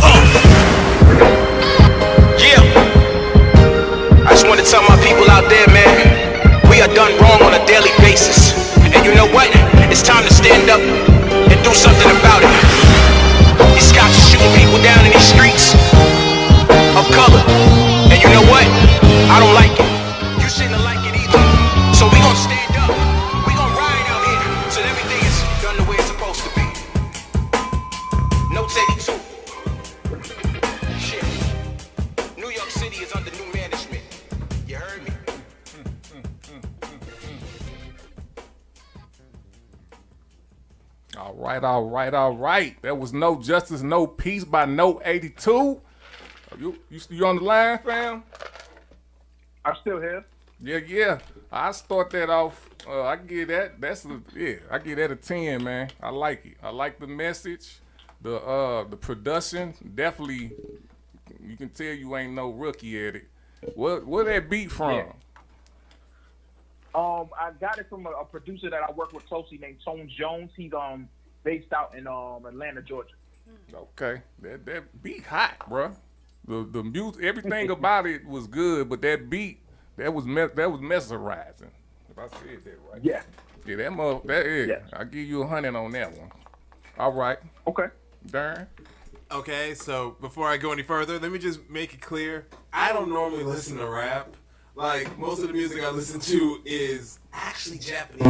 Speaker 15: Yeah. I just want to tell my people out there, man. I done wrong on a daily basis. And you know what? It's time to stand up and do something about it. These cops are shooting people down in these streets of color. And you know what? I don't like it. You shouldn't like it either. So we gonna stand up. We gonna ride out here so everything is done the way it's supposed to be. Notes 82. Shit. New York City is under new management. You heard me?
Speaker 1: All right. That was No Justice, No Peace by No 82. You on the line, fam?
Speaker 3: I'm still here.
Speaker 1: Yeah. I start that off. I give that. I give that a 10, man. I like it. I like the message, the production. Definitely, you can tell you ain't no rookie at it. Where that beat from?
Speaker 3: Yeah. I got it from a producer that I work with closely named Tone Jones. He's based out in Atlanta, Georgia.
Speaker 1: Okay, that beat hot, bro. The music, everything about it was good, but that beat, that was mesmerizing. If I said that right.
Speaker 3: Yeah.
Speaker 1: Yeah, that is. Yeah. I'll give you 100 on that one. All right.
Speaker 3: Okay.
Speaker 1: Darren.
Speaker 8: Okay, so before I go any further, let me just make it clear. I don't normally listen to rap. Like, most of the music I listen to is actually Japanese.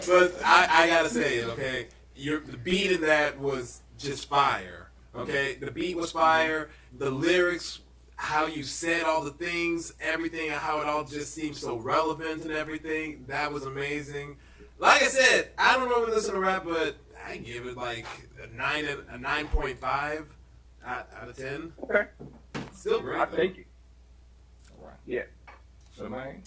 Speaker 8: but I gotta say it, okay? The beat in that was just fire, okay? The beat was fire. The lyrics, how you said all the things, everything, and how it all just seems so relevant and everything, that was amazing. Like I said, I don't normally listen to rap, but I give it like a 9.5 out of 10.
Speaker 3: Okay.
Speaker 8: Still great.
Speaker 3: I'll take it.
Speaker 1: All right.
Speaker 3: Yeah.
Speaker 1: Shemaine?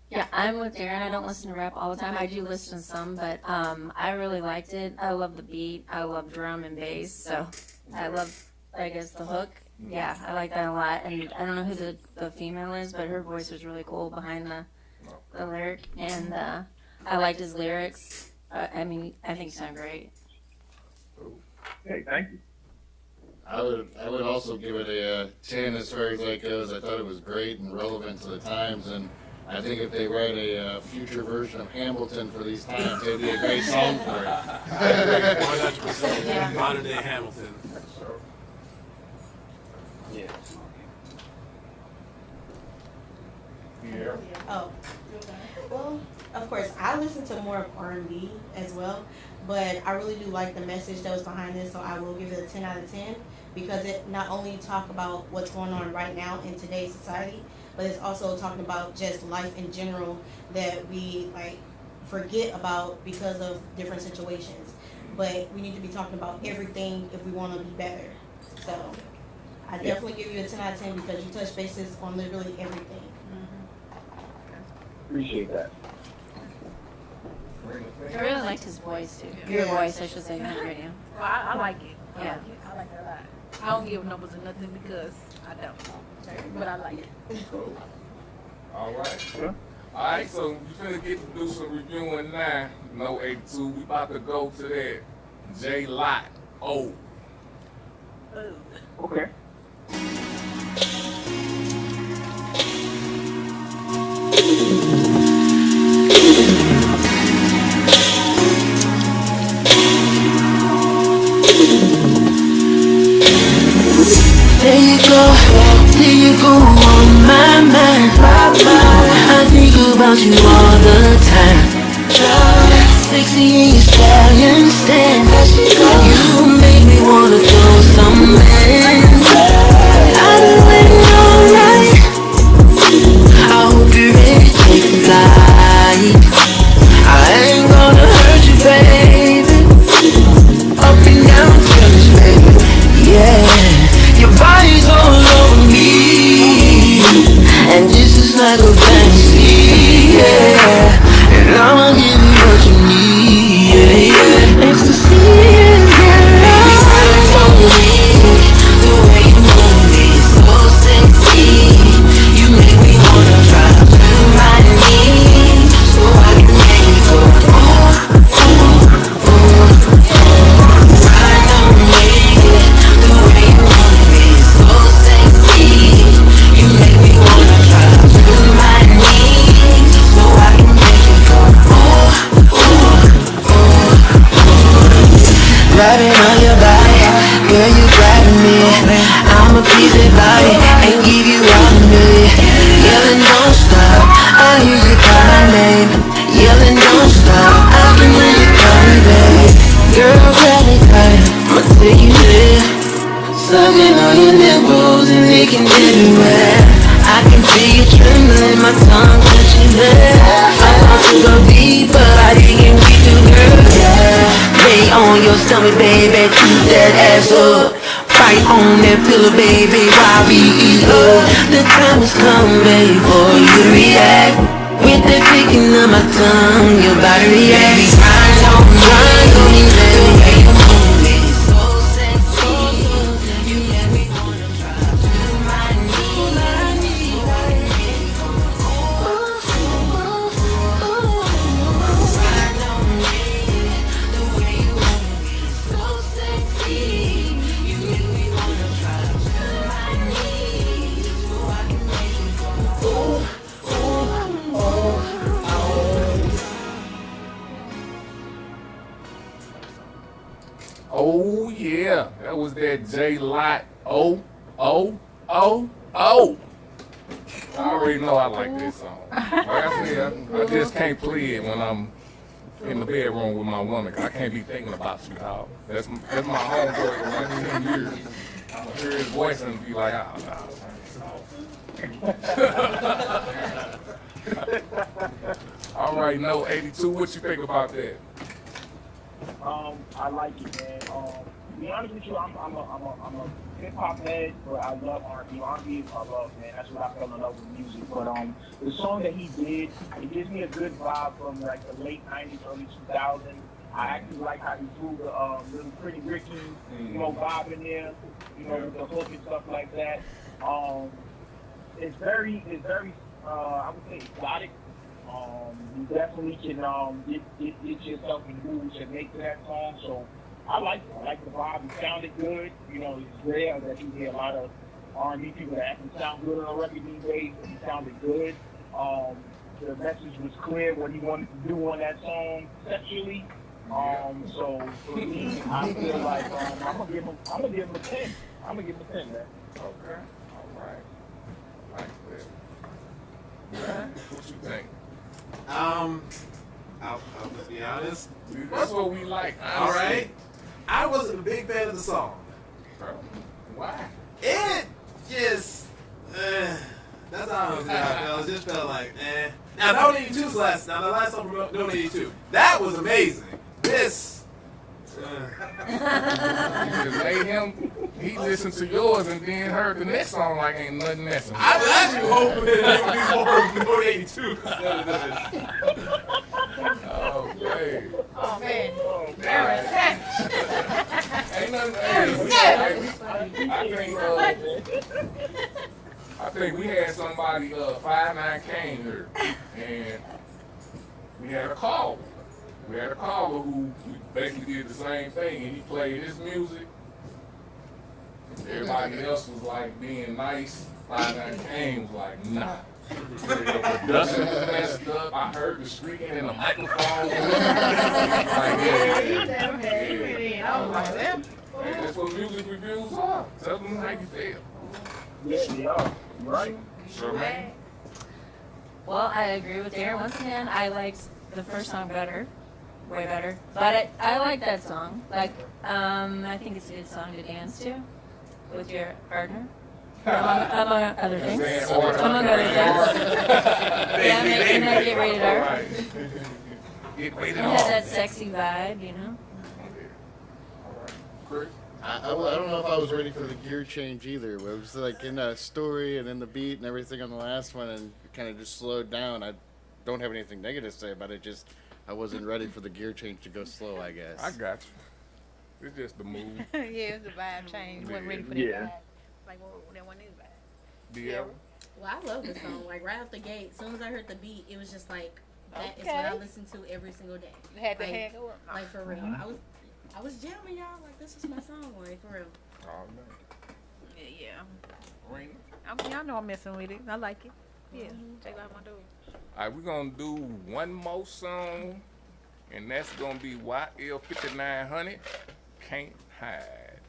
Speaker 5: Yeah, I'm with Darren. I don't listen to rap all the time. I do listen to some, but I really liked it. I love the beat. I love drum and bass. So I love, I guess, the hook. Yeah, I like that a lot. And I don't know who the female is, but her voice was really cool behind the lyric. And I liked his lyrics. I think he sounded great.
Speaker 3: Hey, thank you.
Speaker 9: I would also give it a 10 as far as that goes. I thought it was great and relevant to the times, and I think if they write a future version of Hamilton for these times, it'd be a great song for it.
Speaker 8: 100%.
Speaker 5: Yeah.
Speaker 8: Modern day Hamilton.
Speaker 3: Yeah.
Speaker 1: Yeah.
Speaker 10: Oh, well, of course, I listen to more of R&B as well, but I really do like the message that was behind this, so I will give it a 10 out of 10 because it not only talk about what's going on right now in today's society, but it's also talking about just life in general that we forget about because of different situations. But we need to be talking about everything if we want to be better. So I definitely give you a 10 out of 10 because you touch bases on literally everything.
Speaker 3: Appreciate that.
Speaker 5: I really liked his voice too. Your voice, I should say, not radio.
Speaker 2: Well, I like it.
Speaker 5: Yeah.
Speaker 2: I like it a lot. I don't give numbers or nothing because I don't. But I like it.
Speaker 1: All right. All right, so you finna get to do some reviewing now. No 82. We about to go to that J Lot O.
Speaker 3: Okay.
Speaker 13: There you go on my mind. I think about you all the time. Sexy and stallion stand. You make me wanna throw some hands. I've been waiting all night. I hope you're ready to take a flight. I ain't gonna hurt you, baby. Up and down, feelings, baby. Yeah. Your body's all over me, and this is like a fantasy, yeah. And I'ma give you what you need, yeah. Ecstasy, yeah. Baby, I don't need the way sit by and give you all of me. Yelling don't stop, I hear you call my name. Yelling don't stop, I can hear you call me babe. Girl, grab me tight, I'ma take you there. Sucking on your nipples and licking everywhere. I can feel you trembling, my tongue touching there. I want to go deep, but I didn't get you, girl, yeah. Lay on your stomach, baby, keep that ass up. Right on that pillow, baby, while we eat up. The time has come, baby, for you to react. With the flicking of my tongue, your body reacts. Grind on me, baby, the way you move it is so sexy. You got me wanna drop to my knees. Grind on me, the way you move it is so sexy. You make me wanna drop to my knees, so I can make you go ooh, ooh, ooh.
Speaker 1: Oh yeah, that was that J Lot. Oh. I already know I like this song. Like I said, I just can't play it when I'm in the bedroom with my woman. 'Cause I can't be thinking about you, dog. That's my homeboy for like 10 years. I'm gonna hear his voice and be like, oh, no, all right, no 82. What you think about that?
Speaker 3: I like it, man. To be honest with you, I'm a hip hop head, but I love R&B. R&B is my love, man. That's what I fell in love with music. But the song that he did, it gives me a good vibe from like the late '90s, early 2000s. I actually like how he threw the little Pretty Ricky, vibe in there, with the hook and stuff like that. It's very, I would say exotic. You definitely can get yourself in the mood to make that song. So I like the vibe. It sounded good. It's rare that you hear a lot of R&B people that actually sound good on a record these days. But he sounded good. The message was clear what he wanted to do on that song sexually. So for me, I feel like I'm gonna give him a 10. I'm gonna give him a 10, man.
Speaker 1: Okay, all right. Like that. What you think?
Speaker 8: I'll be honest.
Speaker 1: That's what we like.
Speaker 8: All right. I wasn't a big fan of the song.
Speaker 1: Why?
Speaker 8: It just, that's how I felt. It just felt like, Now, No 82's the last song from No 82. That was amazing. This.
Speaker 1: You just made him, he listened to yours and then heard the next song like ain't nothing messing.
Speaker 8: I was actually hoping it would be more No 82 instead of this.
Speaker 1: Okay.
Speaker 2: Oh man.
Speaker 1: Darren. Ain't nothing. I think we had somebody, 5'9" came here, and we had a caller. We had a caller who basically did the same thing, and he played his music. Everybody else was like being nice. 5'9" came was like, nah. The production was messed up. I heard the squeaking in the microphone. That's what music reviews are. Tell them how you feel.
Speaker 3: Yes, they are. Right.
Speaker 1: Sure, man.
Speaker 5: Well, I agree with Darren. Once again, I liked the first song better. Way better. But I like that song. Like, I think it's a good song to dance to with your partner. Among other things. Among other things. Yeah, making that get rated R.
Speaker 1: Get rated
Speaker 5: R. It had that sexy vibe,
Speaker 9: I don't know if I was ready for the gear change either. It was like in the story and in the beat and everything on the last one, and it kind of just slowed down. I don't have anything negative to say about it. Just I wasn't ready for the gear change to go slow, I guess.
Speaker 1: I got you. It's just the mood.
Speaker 2: Yeah, it's the vibe change. Wasn't ready for that vibe. Like, that one is bad.
Speaker 1: Dearra?
Speaker 10: Well, I love the song. Like, right off the gate, as soon as I heard the beat, it was just like, that is what I listen to every single day.
Speaker 2: You had the head go up.
Speaker 10: Like, for real. I was jamming, y'all. Like, this is my song, like, for real.
Speaker 1: All night.
Speaker 2: Yeah. Y'all know I'm messing with it. I like it. Yeah. Take out my door.
Speaker 1: All right, we're going to do one more song, and that's going to be YL 5900, Can't Hide.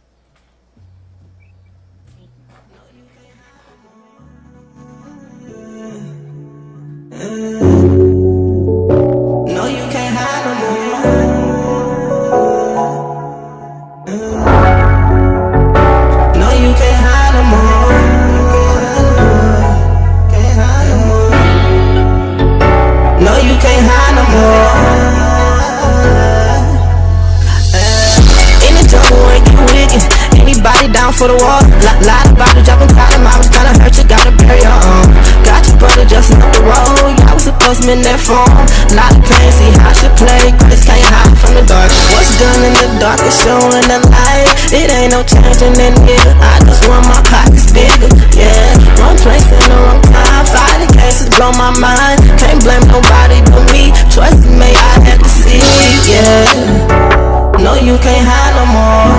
Speaker 13: for the wall. Lot about it, dropping time. I was kinda hurt, you gotta bury your own. Got your brother just up the road. Yeah, I was supposed to be in that phone. Lot of pain, see how she play. Chris can't hide from the dark. What's done in the dark is showing the light. It ain't no changing in here. I just want my pockets bigger. Yeah, wrong place in the wrong time. Fight the cases blow my mind. Can't blame nobody but me. Choices made, I had to see. Yeah, no, you can't hide no more.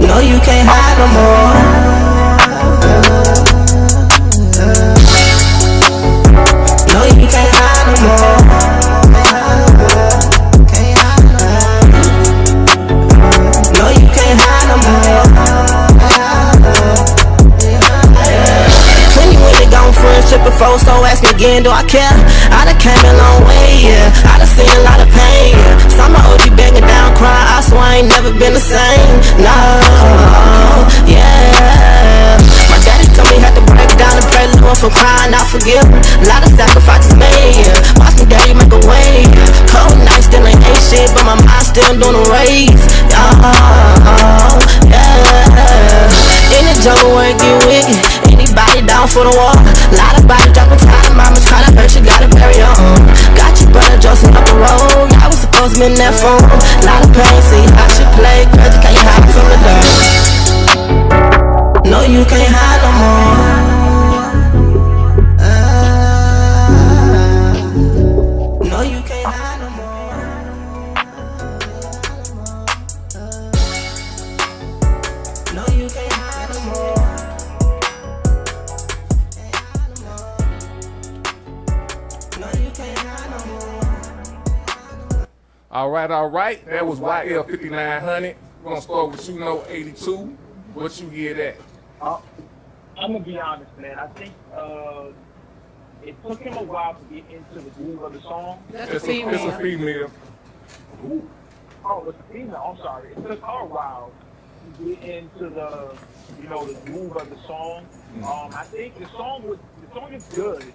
Speaker 13: No, you can't hide no more. No, you can't hide no more. No, you can't hide no more. Plenty when it gone friendship before, so ask me again, do I care? I done came a long way, yeah. I done seen a lot of pain, yeah. Some of OG banging down, crying. I swear I ain't never been the same. No, yeah. My daddy told me had to break down and pray Lord for crying, I forgive him. A lot of sacrifices made, yeah. Watch me daddy make a way, yeah. Cold nights still ain't shit, but my mind still doing a race. Yeah. In the jungle where it get wicked. Anybody down for the war? Lot of body dropping time. Mama's trying to hurt you, gotta bury your own. Got your brother just up the road. I was supposed to be in that phone. Lot of pain, see how she play. Cause you can't hide from the dark. No, you can't hide no more. No, you can't hide no more. No, you can't hide no more.
Speaker 1: All right. That was YL 5900. We're gonna start with 82. What you get at?
Speaker 3: I'm gonna be honest, man. I think it took him a while to get into the groove of the song.
Speaker 1: It's a female.
Speaker 3: Ooh. Oh, it's a female. I'm sorry. It took her a while to get into the groove of the song. I think the song is good,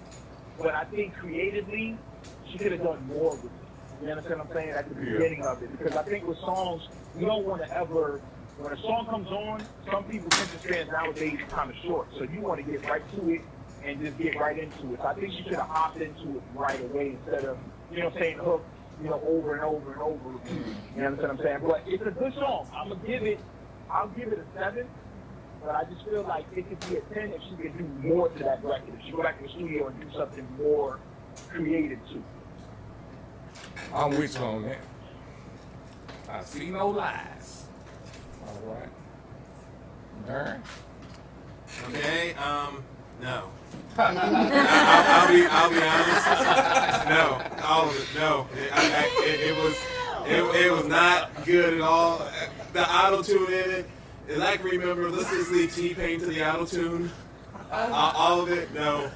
Speaker 3: but I think creatively she could have done more with it. You understand what I'm saying? At the beginning of it. Because I think with songs, you don't want to ever, when a song comes on, some people's attention spans nowadays are kind of short. So you want to get right to it and just get right into it. So I think she should have hopped into it right away instead of, saying hook, over and over and over. You understand what I'm saying? But it's a good song. I'll give it a 7. But I just feel like it could be a 10 if she could do more to that record. If she go back to the studio and do something more creative too.
Speaker 1: I'm with you on that. I see no lies. All right. Darren?
Speaker 8: Okay, no. I'll be honest. No, all of it. No, it was not good at all. The auto tune in it. As I can remember, let's just leave T-Pain to the auto tune. All of it. No.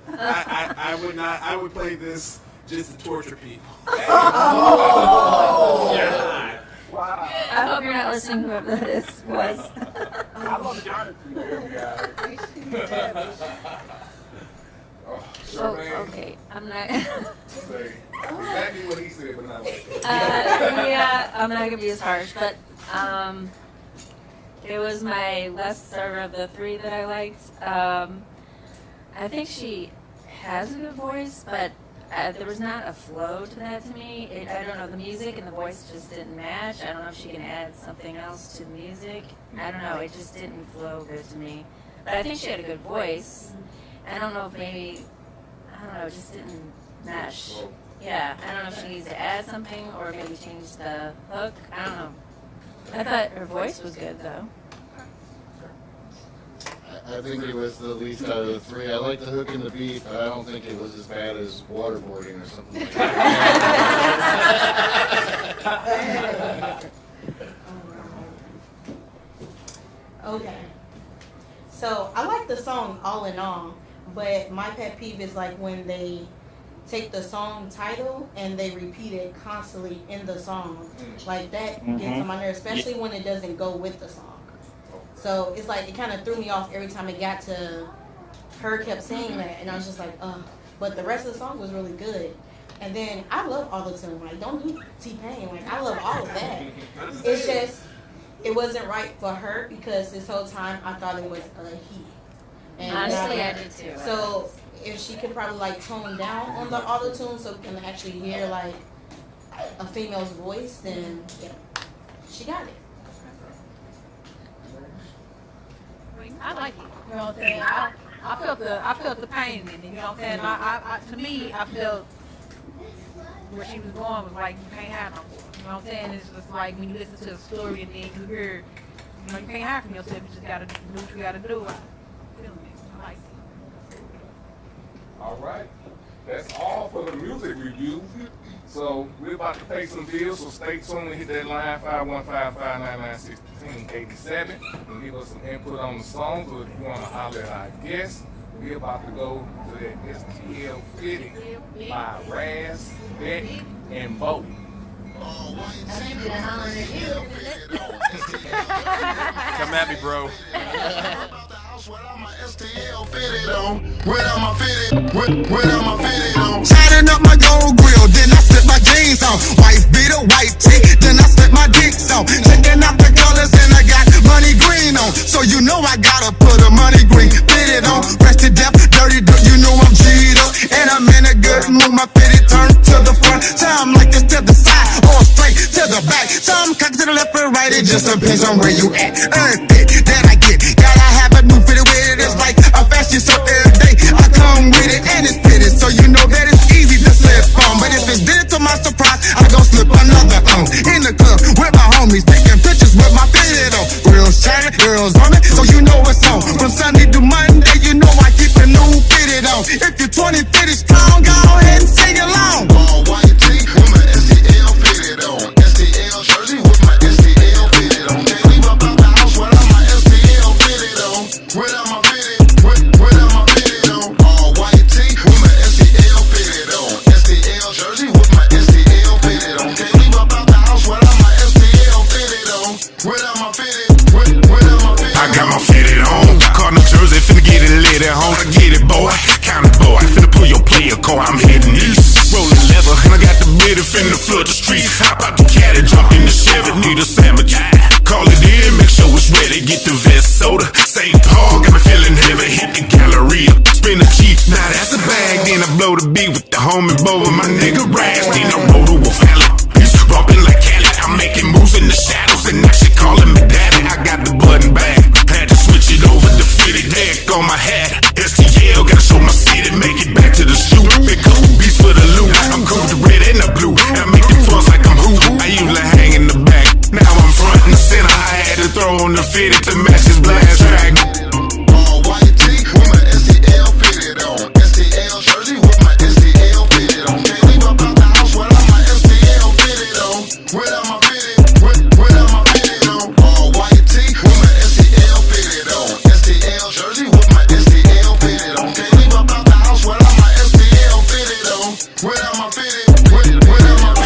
Speaker 8: I would not. I would play this just to torture people.
Speaker 5: Oh.
Speaker 8: God.
Speaker 3: Wow.
Speaker 5: I hope you're not listening, whoever that was.
Speaker 3: I love the honesty there, guys.
Speaker 5: Okay, I'm not.
Speaker 1: Exactly what he said, but not like that.
Speaker 5: Yeah, I'm not gonna be as harsh, but it was my last server of the 3 that I liked. I think she has a good voice, but there was not a flow to that to me. I don't know, the music and the voice just didn't match. I don't know if she can add something else to the music. I don't know, it just didn't flow good to me. But I think she had a good voice. I don't know if maybe, it just didn't mesh. Yeah, I don't know if she needs to add something or maybe change the hook. I don't know. I thought her voice was good though.
Speaker 9: I think it was the least out of the 3. I like the hook and the beat, but I don't think it was as bad as waterboarding or something like that.
Speaker 10: Okay. So I like the song all in all, but my pet peeve is like when they take the song title and they repeat it constantly in the song. Like that gets on my nerves, especially when it doesn't go with the song. So it's like it kind of threw me off every time it got to her kept saying that, and I was just like, but the rest of the song was really good. And then I love auto-tune. Like, don't do T-Pain. Like, I love all of that. It's just, it wasn't right for her because this whole time I thought it was a he. And
Speaker 5: honestly, I did too.
Speaker 10: So if she could probably like tone down on the auto-tune so we can actually hear like a female's voice, then yeah, she got it.
Speaker 2: I like it. You know what I'm saying? I felt the pain in it. You know what I'm saying? To me, I felt where she was going was like, you can't hide no more. You know what I'm saying? It's just like when you listen to a story and then you hear, you know, you can't hide from yourself. You just gotta do what you gotta do. I feel it. I like it.
Speaker 1: All right. That's all for the music review. So we're about to pay some bills, so stay tuned and hit that line 515-599-1687 and give us some input on the songs, or if you want to holler at our guests. We're about to go to that STL fitting by Raz, Beck, and Bo.
Speaker 8: Come at me, bro.
Speaker 13: Tighten up my gold grill, then I slip my jeans on. White beater, white tee, then I slip my dicks on. Checking out the colors and I got money green on. So you know I gotta put a money green fitted on. Fresh to death, dirty dirt, you know I'm G'd up. And I'm in a good mood, my fitted turn to the front. Time like this to the side, or straight to the back. Some cock to the left or right, it just depends on where you at. Earn fit that I get, gotta have a new fitted with it. It's like a fashion show every day. I come with it and it's fitted, so you know that it's easy to slip on. But if it's did to my surprise, I gon' slip another on. In the club with my homies, taking pictures with my fitted on. Girls shining, girls on it, so you know it's on. From Sunday to Monday, you know I keep a new fitted on. If you're 20 fitted strong, go ahead and sing along. All white tee with my STL fitted on. STL jersey with my STL fitted on. Can't leave up out the house without my STL fitted on. Without my without my fitted on. All white tee with my STL fitted on. STL jersey with my STL fitted on. Can't leave up out the house without my STL fitted on. Without my
Speaker 17: I got my fitted on. Caught New Jersey, finna get it lit at home. I get it, boy. Count it, boy. Finna pull your player car. I'm heading east. Rolling leather, and I got the bidder finna flood the street. Hop out the caddy, jump in the Chevy. Need a sandwich. Call it in, make sure it's ready. Get the vest soda. St. Paul, got me feeling heavy. Hit the Galleria. Spin the Jeep. Now that's a bag. Then I blow the beat with the homie Bo and my nigga Raz. Then I roll to a valley. He's bumping like Cali. I'm making moves in the shadows, and now she calling me daddy. I got the button back. Had to switch it over to fitted deck on my hat. STL, gotta show my city, make it back to the shoot. Big cool beats for the loot. I'm cool with the red and the blue. I make it fuzz like I'm who. I usually hang in the back. Now I'm front and center. I had to throw on the fitted to match his blast track. All white tee with my STL fitted on. STL jersey with my STL fitted on. Can't leave up out the house without my STL fitted on. Without my without my fitted on. All white tee with my STL fitted on. STL jersey with my STL fitted on. Can't leave up out the house without my STL fitted on. Without my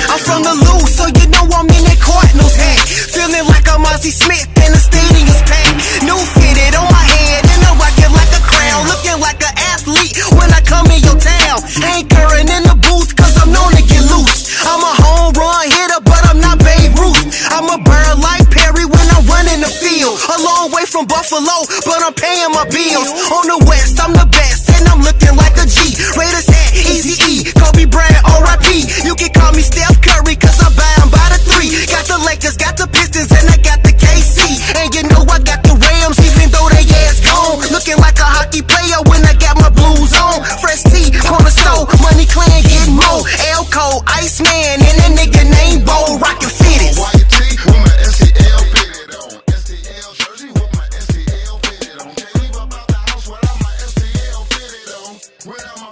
Speaker 17: I'm from the loose, so you know I'm in that Cardinals hat. Feeling like I'm Ozzie Smith and the stadium's packed. New fitted on my head and I'm rocking like a crown. Looking like an athlete when I come in your town. Anchoring in the booth cause I'm known to get loose. I'm a home run hitter but I'm not Babe Ruth. I'm a bird like Perry when I'm running the field. A long way from Buffalo but I'm paying my bills. On the west I'm the best and I'm looking like a G. Raiders hat, Eazy-E, Kobe Bryant, R.I.P. You can call me Steph Curry cause I'm buying by the 3. Got the Lakers, got the Pistons and I got the KC. And you know I got the Rams even though they ass gone. Looking like a hockey player when I got my blues on. Fresh tea, corner store, money clan getting more. Elko, Iceman and that nigga named Bo rockin' fitteds. White tee with my STL fitted on. STL jersey with my STL fitted on. Can't leave up out the house without my STL fitted on. Without my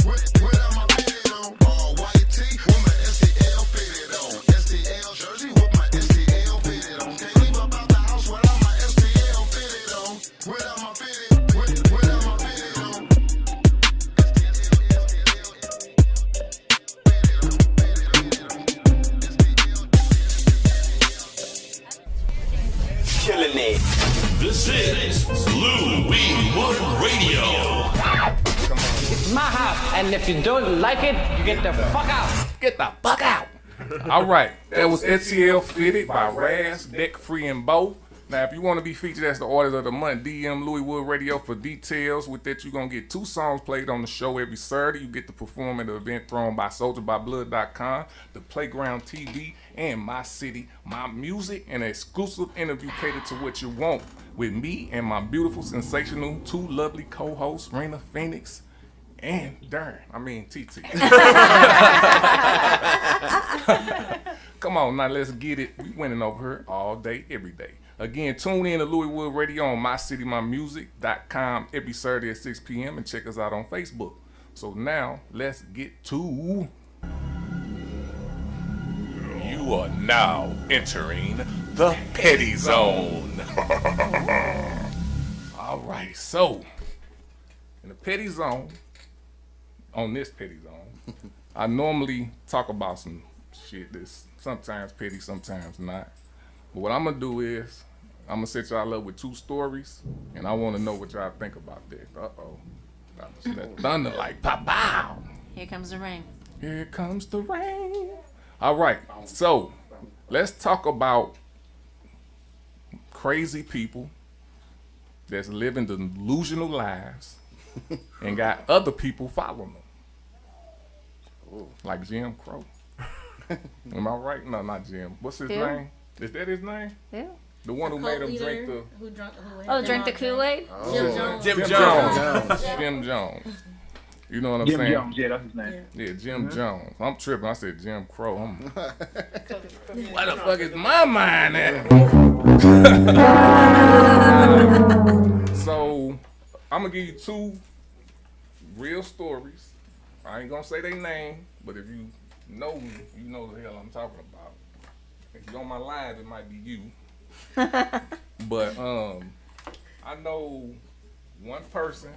Speaker 17: without my fitted on. All white tee with my STL fitted on. STL jersey with my STL fitted on. Can't leave up out the house without my STL fitted on. Without my without my fitted on.
Speaker 4: Killing it. This is Louis Wood Radio.
Speaker 1: Come on.
Speaker 18: It's my house, and if you don't like it, you get the fuck out.
Speaker 1: Get the fuck out. All right, that was STL Fitted by Raz, Deck Free, and Bo. Now, if you want to be featured as the artist of the month, DM Louis Wood Radio for details. With that, you're going to get 2 songs played on the show every Saturday. You get to perform at the event thrown by SoldierByBlood.com, the Playground TV, and My City, My Music, and an exclusive interview catered to what you want with me and my beautiful, sensational, 2 lovely co-hosts, Rena Phoenix and Darren. I mean, TT. Come on, now let's get it. We winning over here all day, every day. Again, tune in to Louis Wood Radio on MyCityMyMusic.com every Saturday at 6 p.m. and check us out on Facebook. So now, let's get to...
Speaker 4: You are now entering the Petty Zone.
Speaker 1: All right, so in the Petty Zone, on this Petty Zone, I normally talk about some shit that's sometimes petty, sometimes not. But what I'm going to do is, I'm going to set y'all up with 2 stories, and I want to know what y'all think about that. Uh-oh. That thunder like, pow-pow.
Speaker 5: Here comes the rain.
Speaker 1: Here comes the rain. All right, so let's talk about crazy people that's living delusional lives and got other people following them. Ooh, like Jim Crow. Am I right? No, not Jim. What's his name? Is that his name?
Speaker 5: Yeah.
Speaker 1: The one who made him drink the...
Speaker 5: Drink the Kool-Aid?
Speaker 8: Jim Jones.
Speaker 1: Jim Jones. You know what I'm
Speaker 3: Jim
Speaker 1: saying?
Speaker 3: Jones, yeah, that's his name.
Speaker 1: Yeah, Jim Jones. I'm tripping. I said Jim Crow. Where the fuck is my mind at? So, I'm going to give you 2 real stories. I ain't going to say their name, but if you know me, you know the hell I'm talking about. If you're on my live, it might be you. But I know one person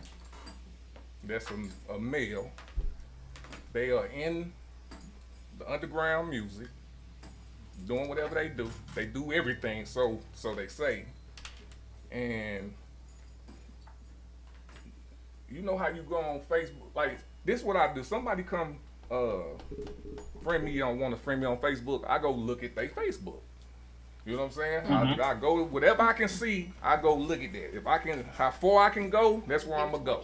Speaker 1: that's a male. They are in the underground music, doing whatever they do. They do everything, so they say. And you know how you go on Facebook, like this is what I do. Somebody come want to friend me on Facebook, I go look at their Facebook. You know what I'm saying?
Speaker 3: Mm-hmm.
Speaker 1: I go, whatever I can see, I go look at that. If I can, how far I can go, that's where I'm gonna go.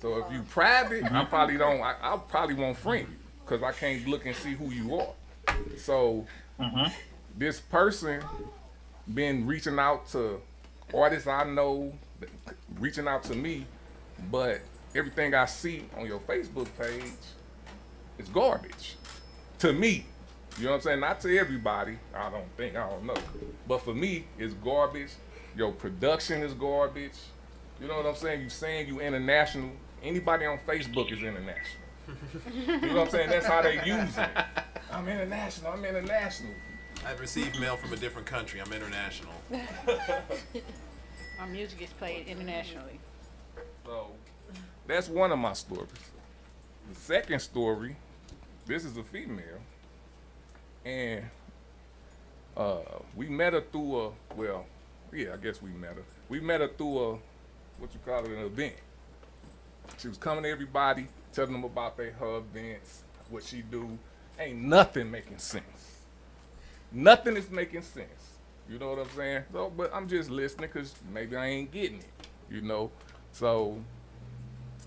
Speaker 1: So if you private, I probably don't. I probably won't friend you because I can't look and see who you are. So this person been reaching out to artists I know, reaching out to me, but everything I see on your Facebook page is garbage to me. You know what I'm saying? Not to everybody, I don't know. But for me, it's garbage. Your production is garbage. You know what I'm saying? You saying you international. Anybody on Facebook is international. You know what I'm saying? That's how they use it. I'm international.
Speaker 8: I've received mail from a different country. I'm international.
Speaker 2: Our music gets played internationally.
Speaker 1: So that's one of my stories. The second story, this is a female. And we met her through I guess we met her. We met her through an event. She was coming to everybody, telling them about her events, what she do. Ain't nothing making sense. Nothing is making sense. You know what I'm saying? So, but I'm just listening because maybe I ain't getting it, you know? So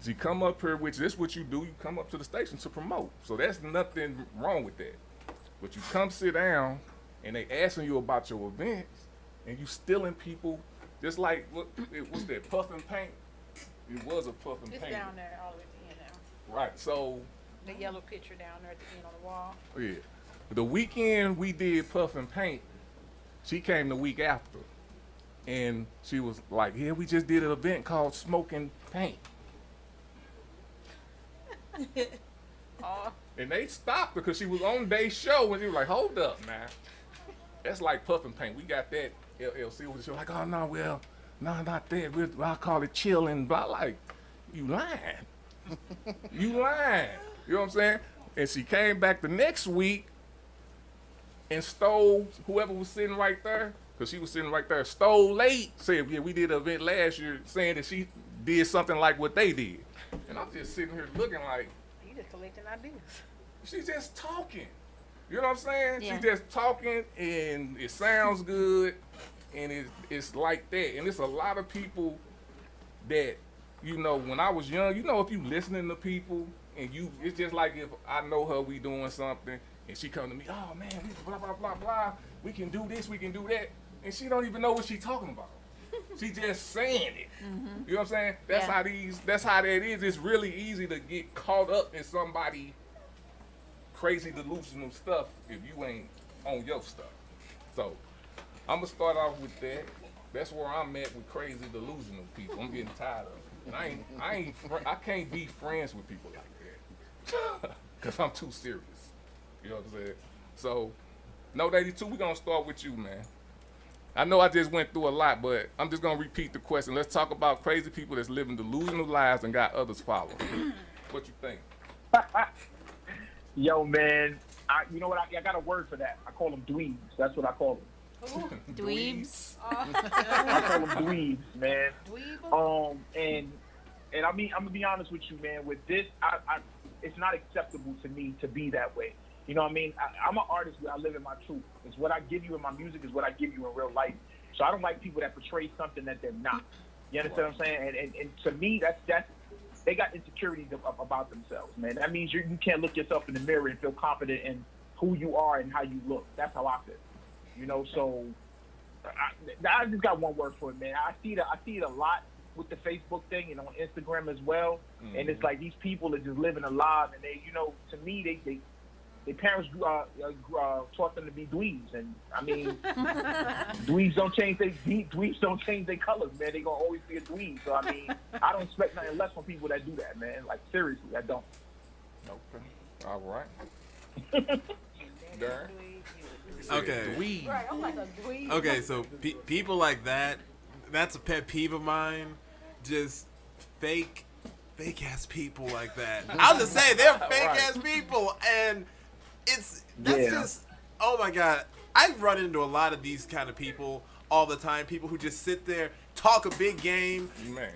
Speaker 1: she come up here, which this what you do. You come up to the station to promote. So there's nothing wrong with that. But you come sit down, and they asking you about your events, and you stealing people, just like, what's that, Puff and Paint? It was a Puff and Paint.
Speaker 2: It's down there all the way at the end now.
Speaker 1: Right, so.
Speaker 2: The yellow picture down there at the end on the wall.
Speaker 1: Yeah. The weekend we did Puff and Paint, she came the week after. And she was like, yeah, we just did an event called Smoke and Paint. And they stopped because she was on their show and she was like, hold up, man. That's like Puff and Paint. We got that LLC. She was like, oh, no, well, no, not that. I'll call it chill and blah. Like, you lying. You lying. You know what I'm saying? And she came back the next week and stole whoever was sitting right there, because she was sitting right there, stole late, said, yeah, we did an event last year, saying that she did something like what they did. And I'm just sitting here looking like,
Speaker 2: You just collecting ideas.
Speaker 1: she's just talking. You know what I'm saying?
Speaker 5: Yeah.
Speaker 1: She's just talking, and it sounds good, and it's like that. And it's a lot of people that, you know, when I was young, you know, if you listening to people, and it's just like if I know her, we doing something, and she come to me, oh man, we blah blah blah blah, we can do this, we can do that, and she don't even know what she talking about. She just saying it.
Speaker 5: Mm-hmm.
Speaker 1: You know what I'm saying? That's how that is. It's really easy to get caught up in somebody crazy delusional stuff if you ain't on your stuff. So I'm gonna start off with that. That's where I'm at with crazy delusional people. I'm getting tired of it. And I can't be friends with people like that because I'm too serious. You know what I'm saying? So, Note 82, we're gonna start with you, man. I know I just went through a lot, but I'm just gonna repeat the question. Let's talk about crazy people that's living delusional lives and got others following. What you think?
Speaker 3: Yo, man, you know what? I got a word for that. I call them dweebs. That's what I call them.
Speaker 5: Dweebs.
Speaker 3: I call them dweebs, man. And I mean, I'm gonna be honest with you, man. With this, it's not acceptable to me to be that way. You know what I mean? I'm an artist where I live in my truth. It's what I give you in my music is what I give you in real life. So I don't like people that portray something that they're not. You understand what I'm saying? And to me, that's they got insecurities about themselves, man. That means you can't look yourself in the mirror and feel confident in who you are and how you look. That's how I feel. You know, so I just got one word for it, man. I see it a lot with the Facebook thing and on Instagram as well. Mm-hmm. And it's like these people are just living alive, and they, you know, to me, their parents taught them to be dweebs, and I mean, dweebs don't change their colors, man. They gonna always be a dweeb. So I mean, I don't expect nothing less from people that do that, man. Like seriously, I don't.
Speaker 1: Okay, all right. Darren.
Speaker 8: Okay.
Speaker 2: Right, I'm like a dweeb.
Speaker 8: Okay, so people like that's a pet peeve of mine. Just fake ass people like that. I'll just say they're fake ass people, and that's just, oh my God. I run into a lot of these kind of people all the time. People who just sit there, talk a big game,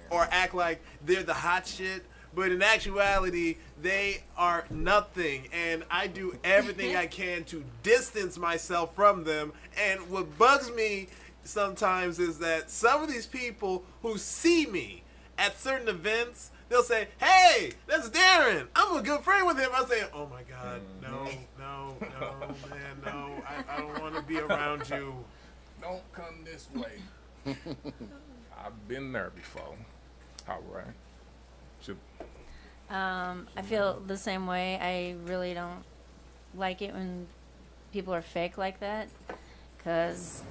Speaker 8: or act like they're the hot shit, but in actuality, they are nothing. And I do everything I can to distance myself from them. And what bugs me sometimes is that some of these people who see me at certain events, they'll say, hey, that's Darren. I'm a good friend with him. I say, oh my God, no, man, no. I don't want to be around you.
Speaker 1: Don't come this way. I've been there before. All right.
Speaker 5: I feel the same way. I really don't like it when people are fake like that, because,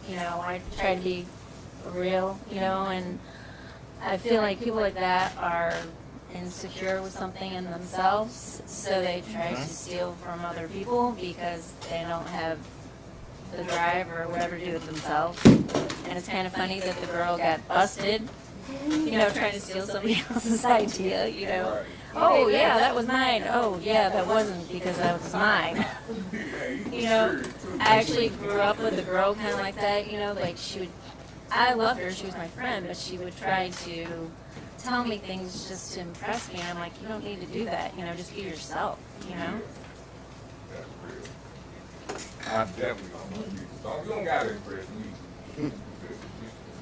Speaker 5: you know, I try to be real, you know, and I feel like people like that are insecure with something in themselves, so they try to steal from other people because they don't have the drive or whatever to do with themselves. And it's kind of funny that the girl got busted, you know, trying to steal somebody else's idea, you know. Oh, yeah, that was mine. Oh, yeah, that wasn't because that was mine. You know, I actually grew up with a girl kind of like that, you know, like I loved her, she was my friend, but she would try to tell me things just to impress me, and I'm like, you don't need to do that, you know, just be yourself, you know?
Speaker 1: I definitely don't. You don't gotta impress me.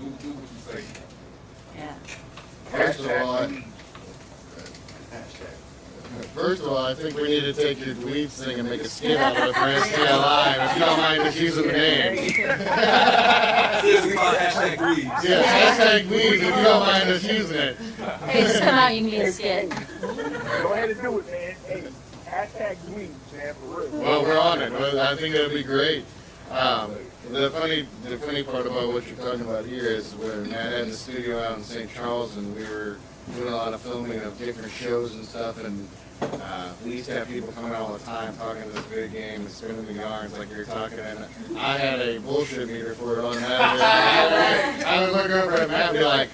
Speaker 1: Do what you say.
Speaker 5: Yeah.
Speaker 9: First of all, I think we need to take your dweeb thing and make a skit out of it for STL Live, if you don't mind just using the name.
Speaker 11: Hashtag dweebs.
Speaker 9: Yeah, hashtag dweebs, if you don't mind just using it.
Speaker 5: Hey, just come out, you can be a skit.
Speaker 3: Go ahead and do it, man. Hey, hashtag dweebs, man, for real.
Speaker 9: Well, we're on it. I think that'd be great. The funny part about what you're talking about here is when Matt had the studio out in St. Charles, and we were doing a lot of filming of different shows and stuff, and we used to have people coming all the time talking this big game and spinning the yarns like you're talking, and I had a bullshit meter for it on that. I would look over at Matt and be like,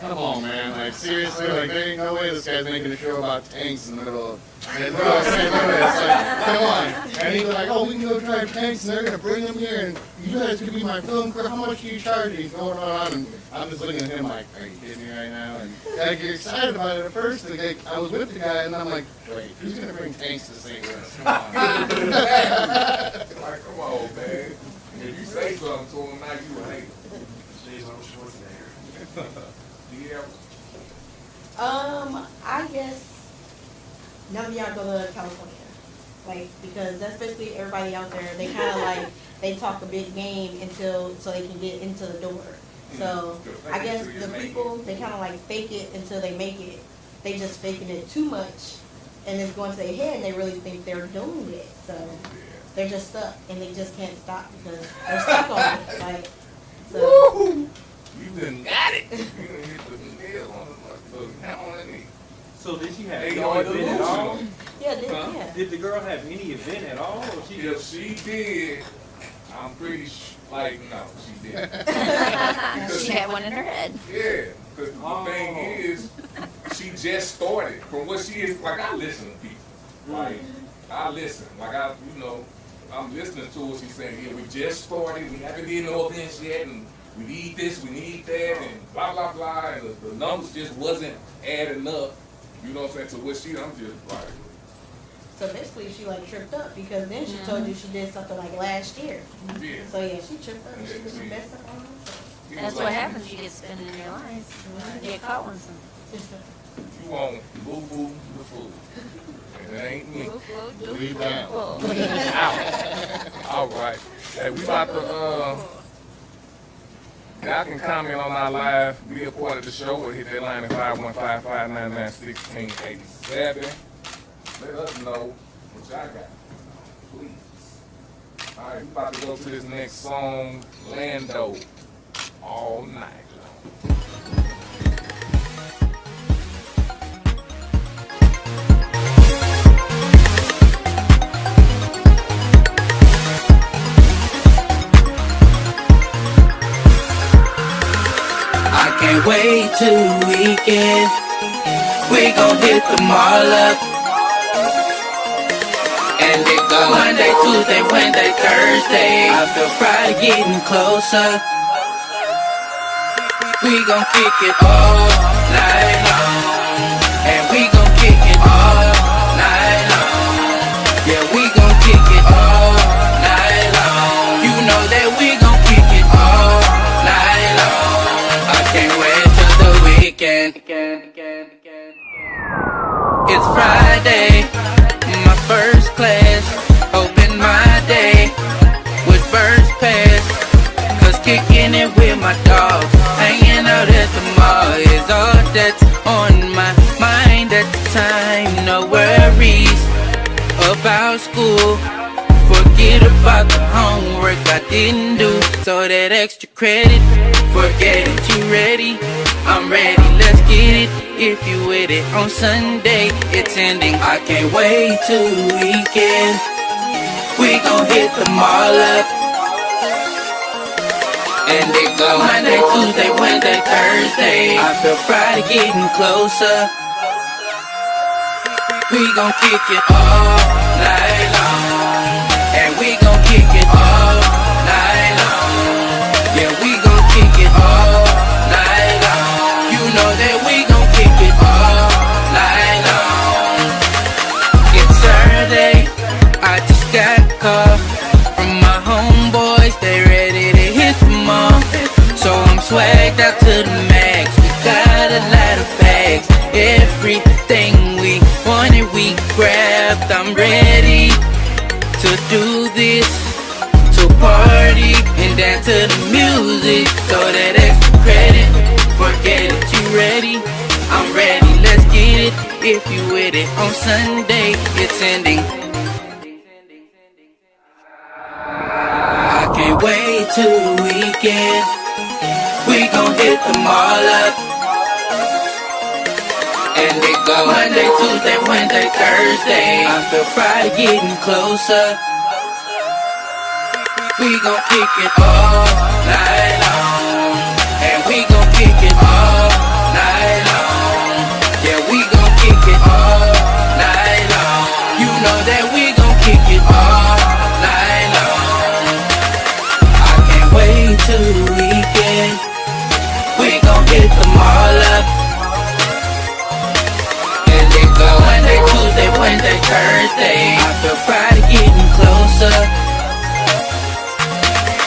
Speaker 9: come on, man. Like, seriously, like, there ain't no way this guy's making a show about tanks in the middle of St. Louis. It's like, come on. And he's like, oh, we can go drive tanks, and they're going to bring them here, and you guys can be my film crew. How much do you charge? He's going on, and I'm just looking at him like, are you kidding me right now? And I get excited about it at first. Like, I was with the guy, and I'm like, wait, who's going to bring tanks to St. Louis? Come on.
Speaker 1: Like, come on, man. If you say something to him, now you a hater.
Speaker 10: I guess none of y'all go to California. Like, because that's basically everybody out there. They kind of like, they talk a big game so they can get into the door. So I guess the people, they kind of like fake it until they make it. They just faking it too much, and it's going to their head, and they really think they're doing it. So they're just stuck, and they just can't stop because they're stuck on it. Like, so.
Speaker 1: Woo! You done got it. You done hit the nail on the knee.
Speaker 19: So did she have
Speaker 1: Hey,
Speaker 19: no event at all?
Speaker 10: Yeah.
Speaker 19: Did the girl have any event at all? Or she
Speaker 1: If she did, I'm pretty like, no, she didn't.
Speaker 5: She had one in her head.
Speaker 1: Yeah, because the thing is, she just started. From what she is, like, I listen to people. Like, I listen. Like, I'm listening to what she's saying. Yeah, we just started. We haven't did no events yet, and we need this, we need that, and blah, blah, blah. And the numbers just wasn't adding up. You know what I'm saying? To what I'm just like.
Speaker 10: So basically, she like tripped up because then she told you she did something like last year.
Speaker 1: Yeah.
Speaker 10: So yeah, she tripped up. She was messed up on her.
Speaker 5: That's what happens. You get spinning in your lines. You get caught once.
Speaker 1: You want boo-boo the fool. And it ain't me.
Speaker 9: Leave that.
Speaker 1: All right. Hey, we about to, y'all can comment on our live, be a part of the show, or hit that line at 515-599-1687. Let us know what y'all got, please. All right, we about to go to this next song, Lando, All Night Long.
Speaker 20: Can't wait till the weekend. We gon' hit the mall up. And it go Monday, Tuesday, Wednesday, Thursday. I feel Friday getting closer. We gon' kick it all night long. And we gon' kick it all night long. Yeah, we gon' kick it all night long. You know that we gon' kick it all night long. I can't wait till the weekend. It's Friday, my first class. Open my day with first pass. Cause kicking it with my dogs, hanging out at the mall is all that's on my mind at the time. No worries about school. Forget about the homework I didn't do. So that extra credit, forget it, you ready? I'm ready, let's get it. If you with it on Sunday, it's ending. I can't wait till the weekend. We gon' hit the mall up. And it go Monday, Tuesday, Wednesday, Thursday. I feel Friday getting closer. We gon' kick it all night long. And we gon' kick it all night long. Yeah, we gon' kick it all night long. You know that we gon' kick it all night long. It's Saturday, I just got a call from my homeboys. They ready to hit the mall. So I'm swagged out to the max. We got a lot of bags. Everything we wanted we grabbed. I'm ready to do this, to party and dance to the music. Throw that extra credit, forget it, you ready? I'm ready, let's get it. If you with it on Sunday, it's ending. I can't wait till the weekend. We gon' hit the mall up. And it go Monday, Tuesday, Wednesday, Thursday. I feel Friday getting closer. We gon' kick it all night long. And we gon' kick it all night long. birthday, birthday. I feel pride of getting closer.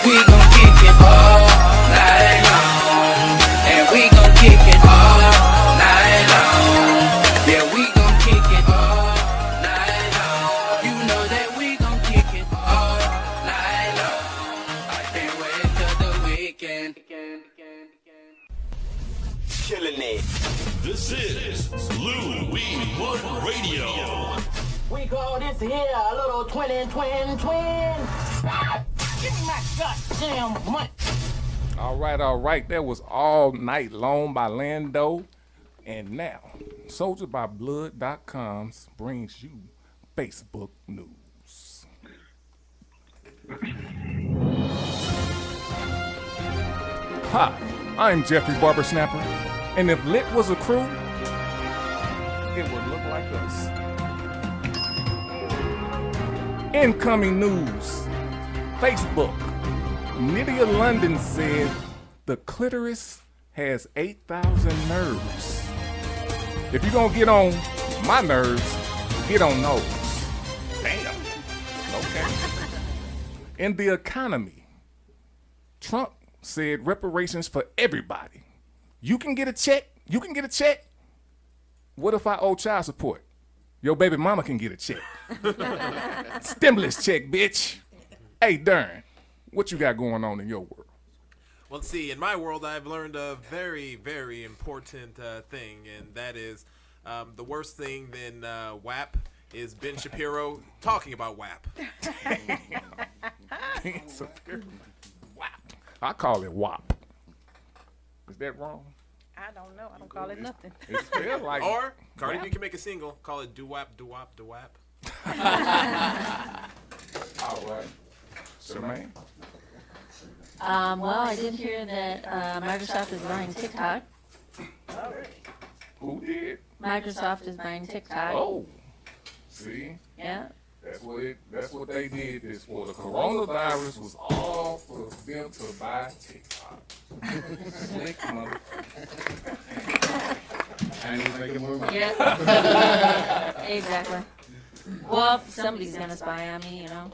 Speaker 20: We gon' kick it all night long, and we gon' kick it all night long. Yeah, we gon' kick it all night long. You know that we gon' kick it all night long. I can't wait till the weekend.
Speaker 4: Killing it. This is Louis Wood Radio.
Speaker 14: We call this here a little twin. Give me my goddamn money.
Speaker 1: All right. That was All Night Long by Lando. And now, SoldierByBlood.com brings you Facebook News. Hi, I'm Jeffrey Barber Snapper, and if Lit was a crew, it would look like us. Incoming news. Facebook. Nydia London said the clitoris has 8,000 nerves. If you're gonna get on my nerves, get on those. Damn. Okay. In the economy, Trump said reparations for everybody. You can get a check. What if I owe child support? Your baby mama can get a check. Stimulus check, bitch. Hey, Darren, what you got going on in your world?
Speaker 8: Well, let's see. In my world, I've learned a very, very important thing, and that is the worst thing than WAP is Ben Shapiro talking about WAP.
Speaker 1: Ben Shapiro. WAP. I call it WAP. Is that wrong?
Speaker 2: I don't know. I don't call it nothing.
Speaker 1: It's spelled like.
Speaker 8: Or Cardi B can make a single, call it doo-wap, doo-wap, doo-wap.
Speaker 1: All right. Jermaine?
Speaker 5: Well, I did hear that Microsoft is buying TikTok.
Speaker 1: Who did?
Speaker 5: Microsoft is buying TikTok.
Speaker 1: Oh, see?
Speaker 5: Yeah.
Speaker 1: That's what they did this for. The coronavirus was all for them to buy TikTok. Slick motherfucker.
Speaker 9: And he's making more money.
Speaker 5: Yeah. Exactly. Well, somebody's gonna spy on me, you know.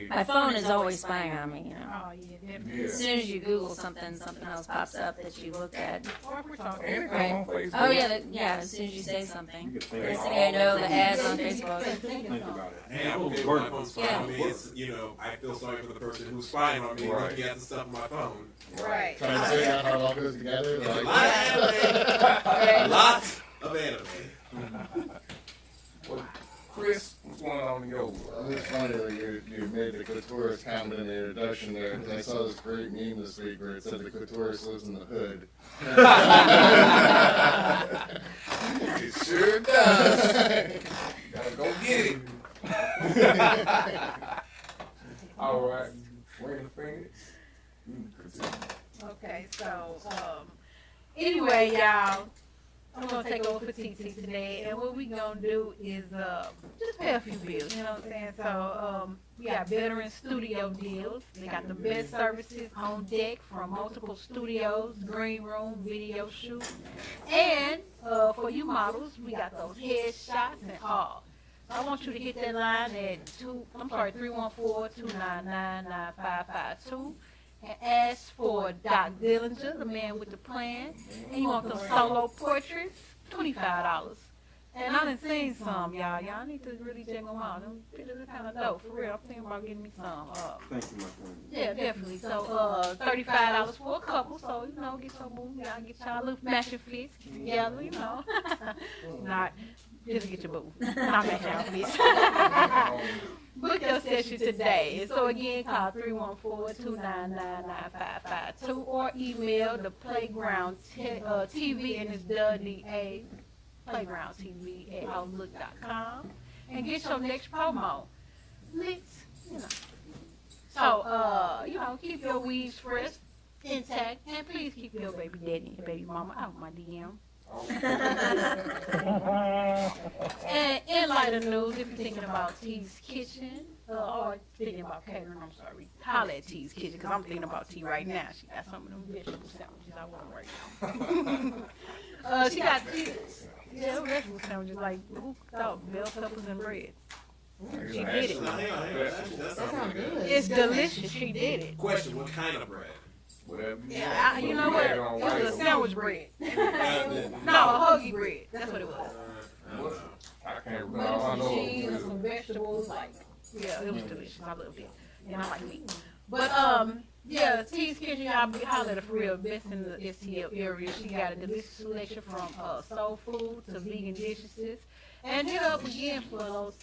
Speaker 5: My phone is always spying on me, you know.
Speaker 2: Oh, yeah, definitely.
Speaker 5: As soon as you Google something else pops up that you look at.
Speaker 1: Right.
Speaker 5: Oh, yeah, as soon as you say something. Next thing I know, the ads on Facebook.
Speaker 19: Think about it. And I'm okay with my phone spying on me. It's, I feel sorry for the person who's spying on me looking at the stuff on my phone.
Speaker 2: Right.
Speaker 9: Trying to figure out how it all goes together.
Speaker 19: A lot of anime.
Speaker 1: Chris, what's going on in your world?
Speaker 9: It's funny that you made the clitoris comment in the introduction there, because I saw this great meme this week where it said the clitoris lives in the hood.
Speaker 1: It sure does. Gotta go get it. All right. Where the Phoenix?
Speaker 2: Okay, so anyway, y'all, I'm gonna take over for TT today, and what we gonna do is just pay a few bills. You know what I'm saying? So we got veteran studio deals. They got the best services on deck from multiple studios, green room, video shoot, and for you models, we got those headshots and all. I want you to hit that line at 314-299-9552. And ask for Doc Dillinger, the man with the plan. And you want those solo portraits, $25. And I done seen some, y'all. Y'all need to really check them out. Them pictures are kind of dope, for real. I'm thinking about getting me some.
Speaker 19: Thank you, my friend.
Speaker 2: Yeah, definitely. So, $35 for a couple. So, get your boo. Y'all get y'all little matching fits together, Not just get your boo. Not matching outfits. Book your session today. And so again, call 314-299-9552 or email the Playground TV, and it's WDA Playground TV at Outlook.com, and get your next promo. Let's, So, keep your weaves fresh, intact, and please keep your baby daddy and baby mama out of my DM. And in lighter news, if you're thinking about T's Kitchen, or thinking about catering, holla at T's Kitchen, because I'm thinking about T right now. She got some of them vegetable sandwiches I want right now. She got Yeah, vegetable sandwiches. Like, who thought bell peppers and bread? She did it.
Speaker 19: That sounds good.
Speaker 2: It's delicious. She did it.
Speaker 19: Question: what kind of bread?
Speaker 1: Whatever.
Speaker 2: Yeah, you know what? It was a sandwich bread. No, a hoagie bread. That's what it was.
Speaker 1: I can't remember. I know.
Speaker 2: Cheese and some vegetables. Like, yeah, it was delicious. I loved it. And I like meat. But yeah, T's Kitchen, y'all be holler at her for real. Best in the STL area. She got a delicious selection from soul food to vegan dishes. And hit up again for those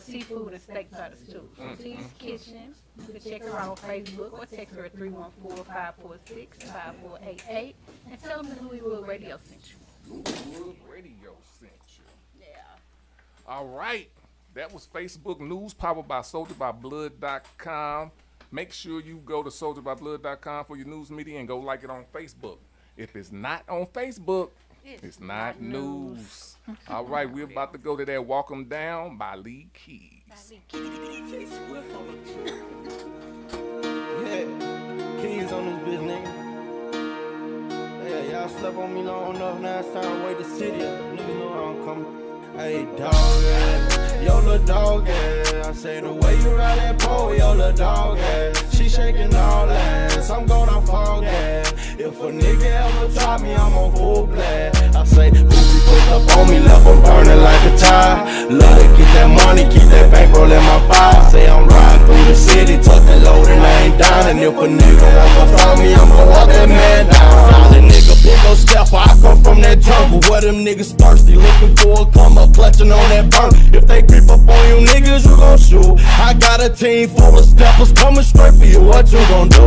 Speaker 2: seafood and steak platters too. T's Kitchen. You can check her out on Facebook or text her at 314-546-5488 and tell them the Louiswood Radio sent you.
Speaker 1: Louiswood Radio sent you. Yeah. All right. That was Facebook News powered by SoldierByBlood.com. Make sure you go to SoldierByBlood.com for your news media and go like it on Facebook. If it's not on Facebook, it's not news. All right, we're about to go to that Walk 'em Down by Lee Keys.
Speaker 21: Yeah, Keys on this bitch, nigga. Yeah, y'all slept on me long enough, now it's time to wake the city up. Niggas know how I'm coming. Hey, dog, yeah. Yo, little dog, yeah. I say the way you ride that pole, yo, little dog, yeah. She shaking all ass, I'm gonna fall, yeah. If a nigga ever try me, I'm on full blast. I say, who be put up on me, left them burning like a tire. Love to get that money, keep that bankroll in my fire. Say I'm riding through the city, tucking load and I ain't down. And if a nigga ever try me, I'm gonna walk that man down. Solid nigga, big ol' stepper, I come from that jungle. Where them niggas thirsty, looking for a come up, clutching on that burn. If they creep up on you niggas, you gon' shoot. I got a team full of steppers coming straight for you, what you gon' do?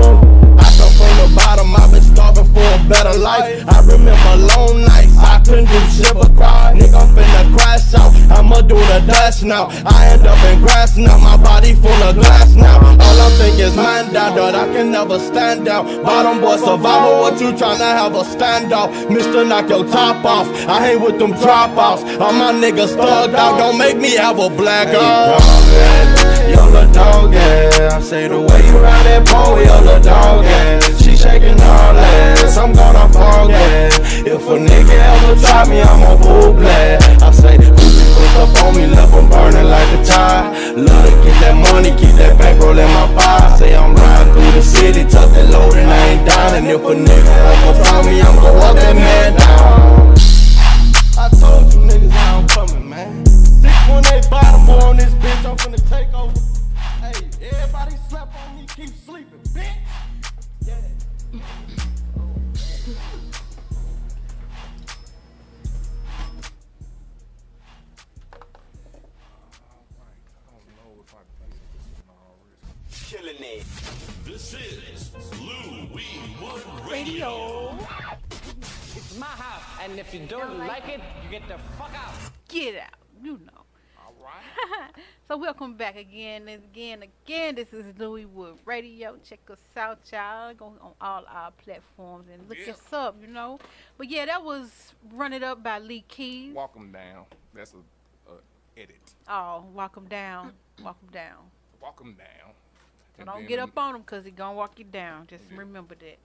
Speaker 21: I come from the bottom, I've been starving for a better life. I remember long nights, I couldn't do shit but cry. Nigga, I'm finna crash out, I'ma do the dash now. I end up in grass now, my body full of glass now. All I'm thinking is man down, dog, I can never stand down. Bottom boy survival, what you tryna have a standoff? Mister, knock your top off, I hang with them dropouts. All my niggas thugged out, don't make me have a black eye. Yo, little dog, yeah. I say the way you ride that pole, yo, little dog, yeah. She shaking all ass, I'm gonna fall, yeah. If a nigga ever try me, I'm on full blast. I say, who be put up on me, left them burning like a tire. Love to get that money, keep that bankroll in my fire. Say I'm riding through the city, tuck that load and I ain't down. And if a nigga ever try me, I'm gonna walk that man down. I told you niggas how I'm coming, man. 618 bottom boy on this bitch, I'm finna take over. Hey, everybody slept on me, keep sleeping, bitch. Yeah.
Speaker 4: Killing it. This is Louiswood Radio.
Speaker 18: It's my house, and if you don't like it, you get the fuck out.
Speaker 2: Get out, you know.
Speaker 1: All right.
Speaker 2: So welcome back again and again. This is Louiswood Radio. Check us out, y'all. Go on all our platforms and look us up, you know. But yeah, that was Run It Up by Lee Keys.
Speaker 1: Walk 'em down. That's a edit.
Speaker 2: Oh, walk 'em down. Walk 'em down.
Speaker 1: Walk 'em down.
Speaker 2: So don't get up on him because he gonna walk you down. Just remember that.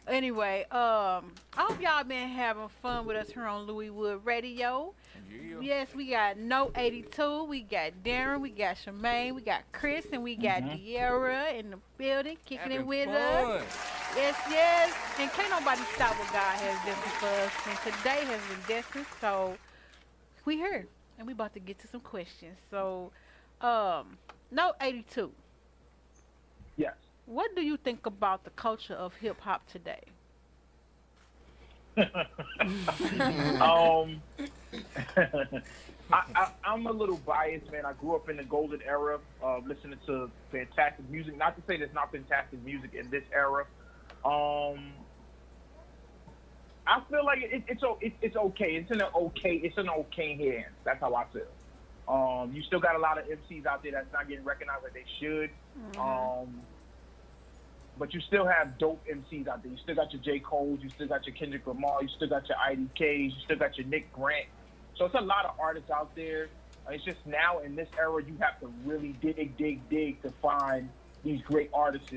Speaker 2: Anyway, I hope y'all been having fun with us here on Louiswood Radio.
Speaker 1: Yeah.
Speaker 2: Yes, we got No 82, we got Darren, we got Shemaine, we got Chris, and we got Dearra in the building kicking it with us. Yes, yes. And can't nobody stop what God has done for us. And today has been destined, so we here. And we about to get to some questions. So, No 82.
Speaker 3: Yes.
Speaker 2: What do you think about the culture of hip hop today?
Speaker 3: I'm a little biased, man. I grew up in the golden era of listening to fantastic music. Not to say there's not fantastic music in this era. I feel like it's okay. It's in an okay hands. That's how I feel. You still got a lot of MCs out there that's not getting recognized like they should. But you still have dope MCs out there. You still got your J. Cole's, you still got your Kendrick Lamar, you still got your IDKs, you still got your Nick Grant. So it's a lot of artists out there. It's just now in this era, you have to really dig to find these great artists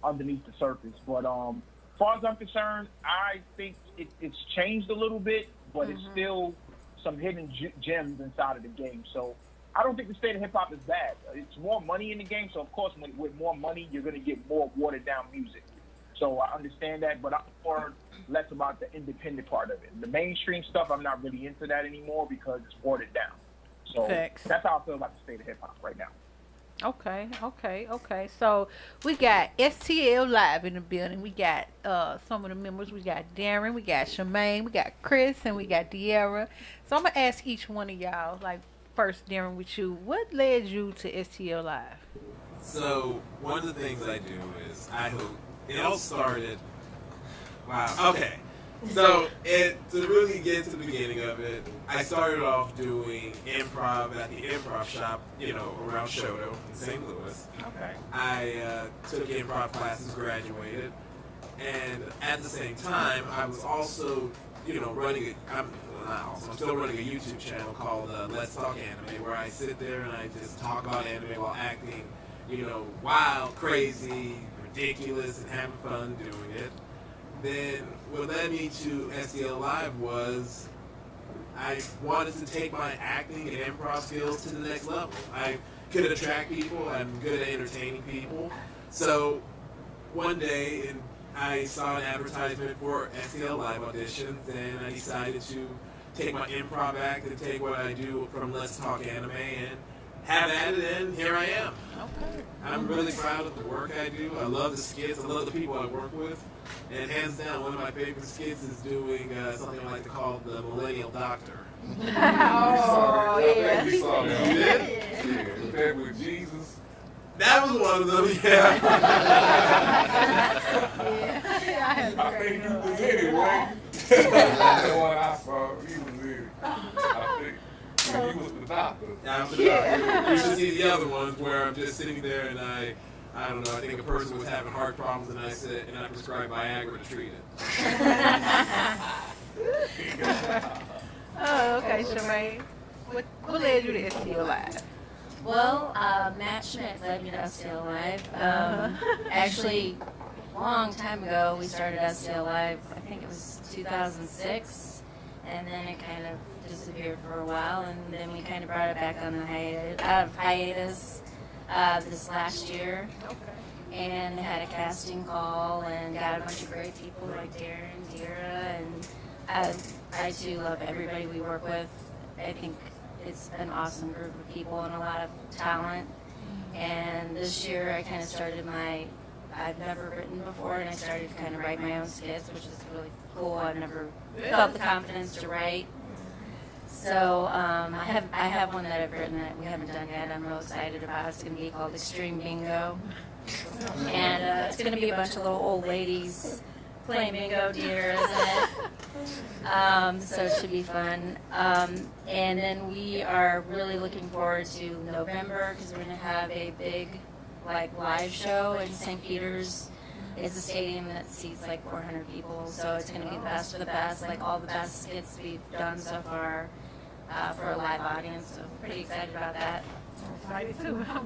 Speaker 3: underneath the surface. But as far as I'm concerned, I think it's changed a little bit, but it's still some hidden gems inside of the game. So I don't think the state of hip hop is bad. It's more money in the game, so of course, with more money, you're going to get more watered down music. So I understand that, but I'm more less about the independent part of it. The mainstream stuff, I'm not really into that anymore because it's watered down. So
Speaker 2: Facts.
Speaker 3: that's how I feel about the state of hip hop right now.
Speaker 2: Okay. So we got STL Live in the building. We got some of the members. We got Darren, we got Shemaine, we got Chris, and we got Dearra. So I'm gonna ask each one of y'all. Like first, Darren, with you, what led you to STL Live?
Speaker 8: So one of the things I do is it all started. Wow. Okay. So to really get to the beginning of it, I started off doing improv at the improv shop, around Shoto in St. Louis. Okay. I took improv classes, graduated, and at the same time, I was also, running. I'm still running a YouTube channel called Let's Talk Anime, where I sit there and I just talk about anime while acting, wild, crazy, ridiculous, and having fun doing it. Then what led me to STL Live was I wanted to take my acting and improv skills to the next level. I could attract people. I'm good at entertaining people. So one day, I saw an advertisement for STL Live auditions, and I decided to take my improv act and take what I do from Let's Talk Anime and have at it, and here I am. Okay. I'm really proud of the work I do. I love the skits. I love the people I work with. And hands down, one of my favorite skits is doing something I like to call the Millennial Doctor.
Speaker 2: Oh, yeah.
Speaker 1: You saw that.
Speaker 8: You did?
Speaker 1: Yeah, that with Jesus.
Speaker 8: That was one of them, yeah.
Speaker 1: I think he was in it, right? That's the one I saw. He was in it. I think. He was the doctor.
Speaker 8: Yeah, I was the doctor. You should see the other ones where I'm just sitting there and I don't know, I think a person was having heart problems and I prescribed Viagra to treat it.
Speaker 2: Oh, okay, Shemaine. What led you to STL Live?
Speaker 5: Well, Matt Schmidt led me to STL Live. Actually, a long time ago, we started STL Live. I think it was 2006, and then it kind of disappeared for a while, and then we kind of brought it back on the hiatus this last year. Okay. And had a casting call and got a bunch of great people like Darren, Dearra, and I too love everybody we work with. I think it's an awesome group of people and a lot of talent. And this year I kind of started I've never written before, and I started to kind of write my own skits, which is really cool. I've never felt the confidence to write. So I have one that I've written that we haven't done yet. I'm real excited about. It's going to be called Extreme Bingo, and it's going to be a bunch of little old ladies playing bingo, dear, isn't it? So it should be fun. And then we are really looking forward to November because we're going to have a big live show in St. Peter's. It's a stadium that seats 400 people, so it's going to be the best of the best, all the best skits we've done so far for a live audience. So pretty excited about that.
Speaker 2: Excited too. I'm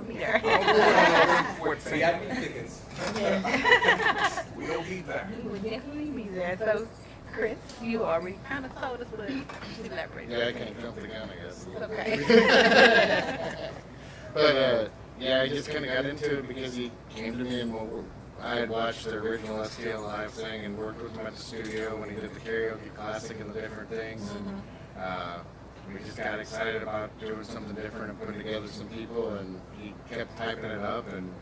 Speaker 2: be there.
Speaker 1: We got me tickets. We don't keep that.
Speaker 2: We will definitely be there. So, Chris, you already kind of told us, but elaborate.
Speaker 9: Yeah, I can't jump the gun, I guess.
Speaker 2: Okay.
Speaker 9: But yeah, I just kind of got into it because he came to me and I had watched the original STL Live thing and worked with him at the studio when he did the karaoke classic and the different things. And we just got excited about doing something different and putting together some people, and he kept typing it up, and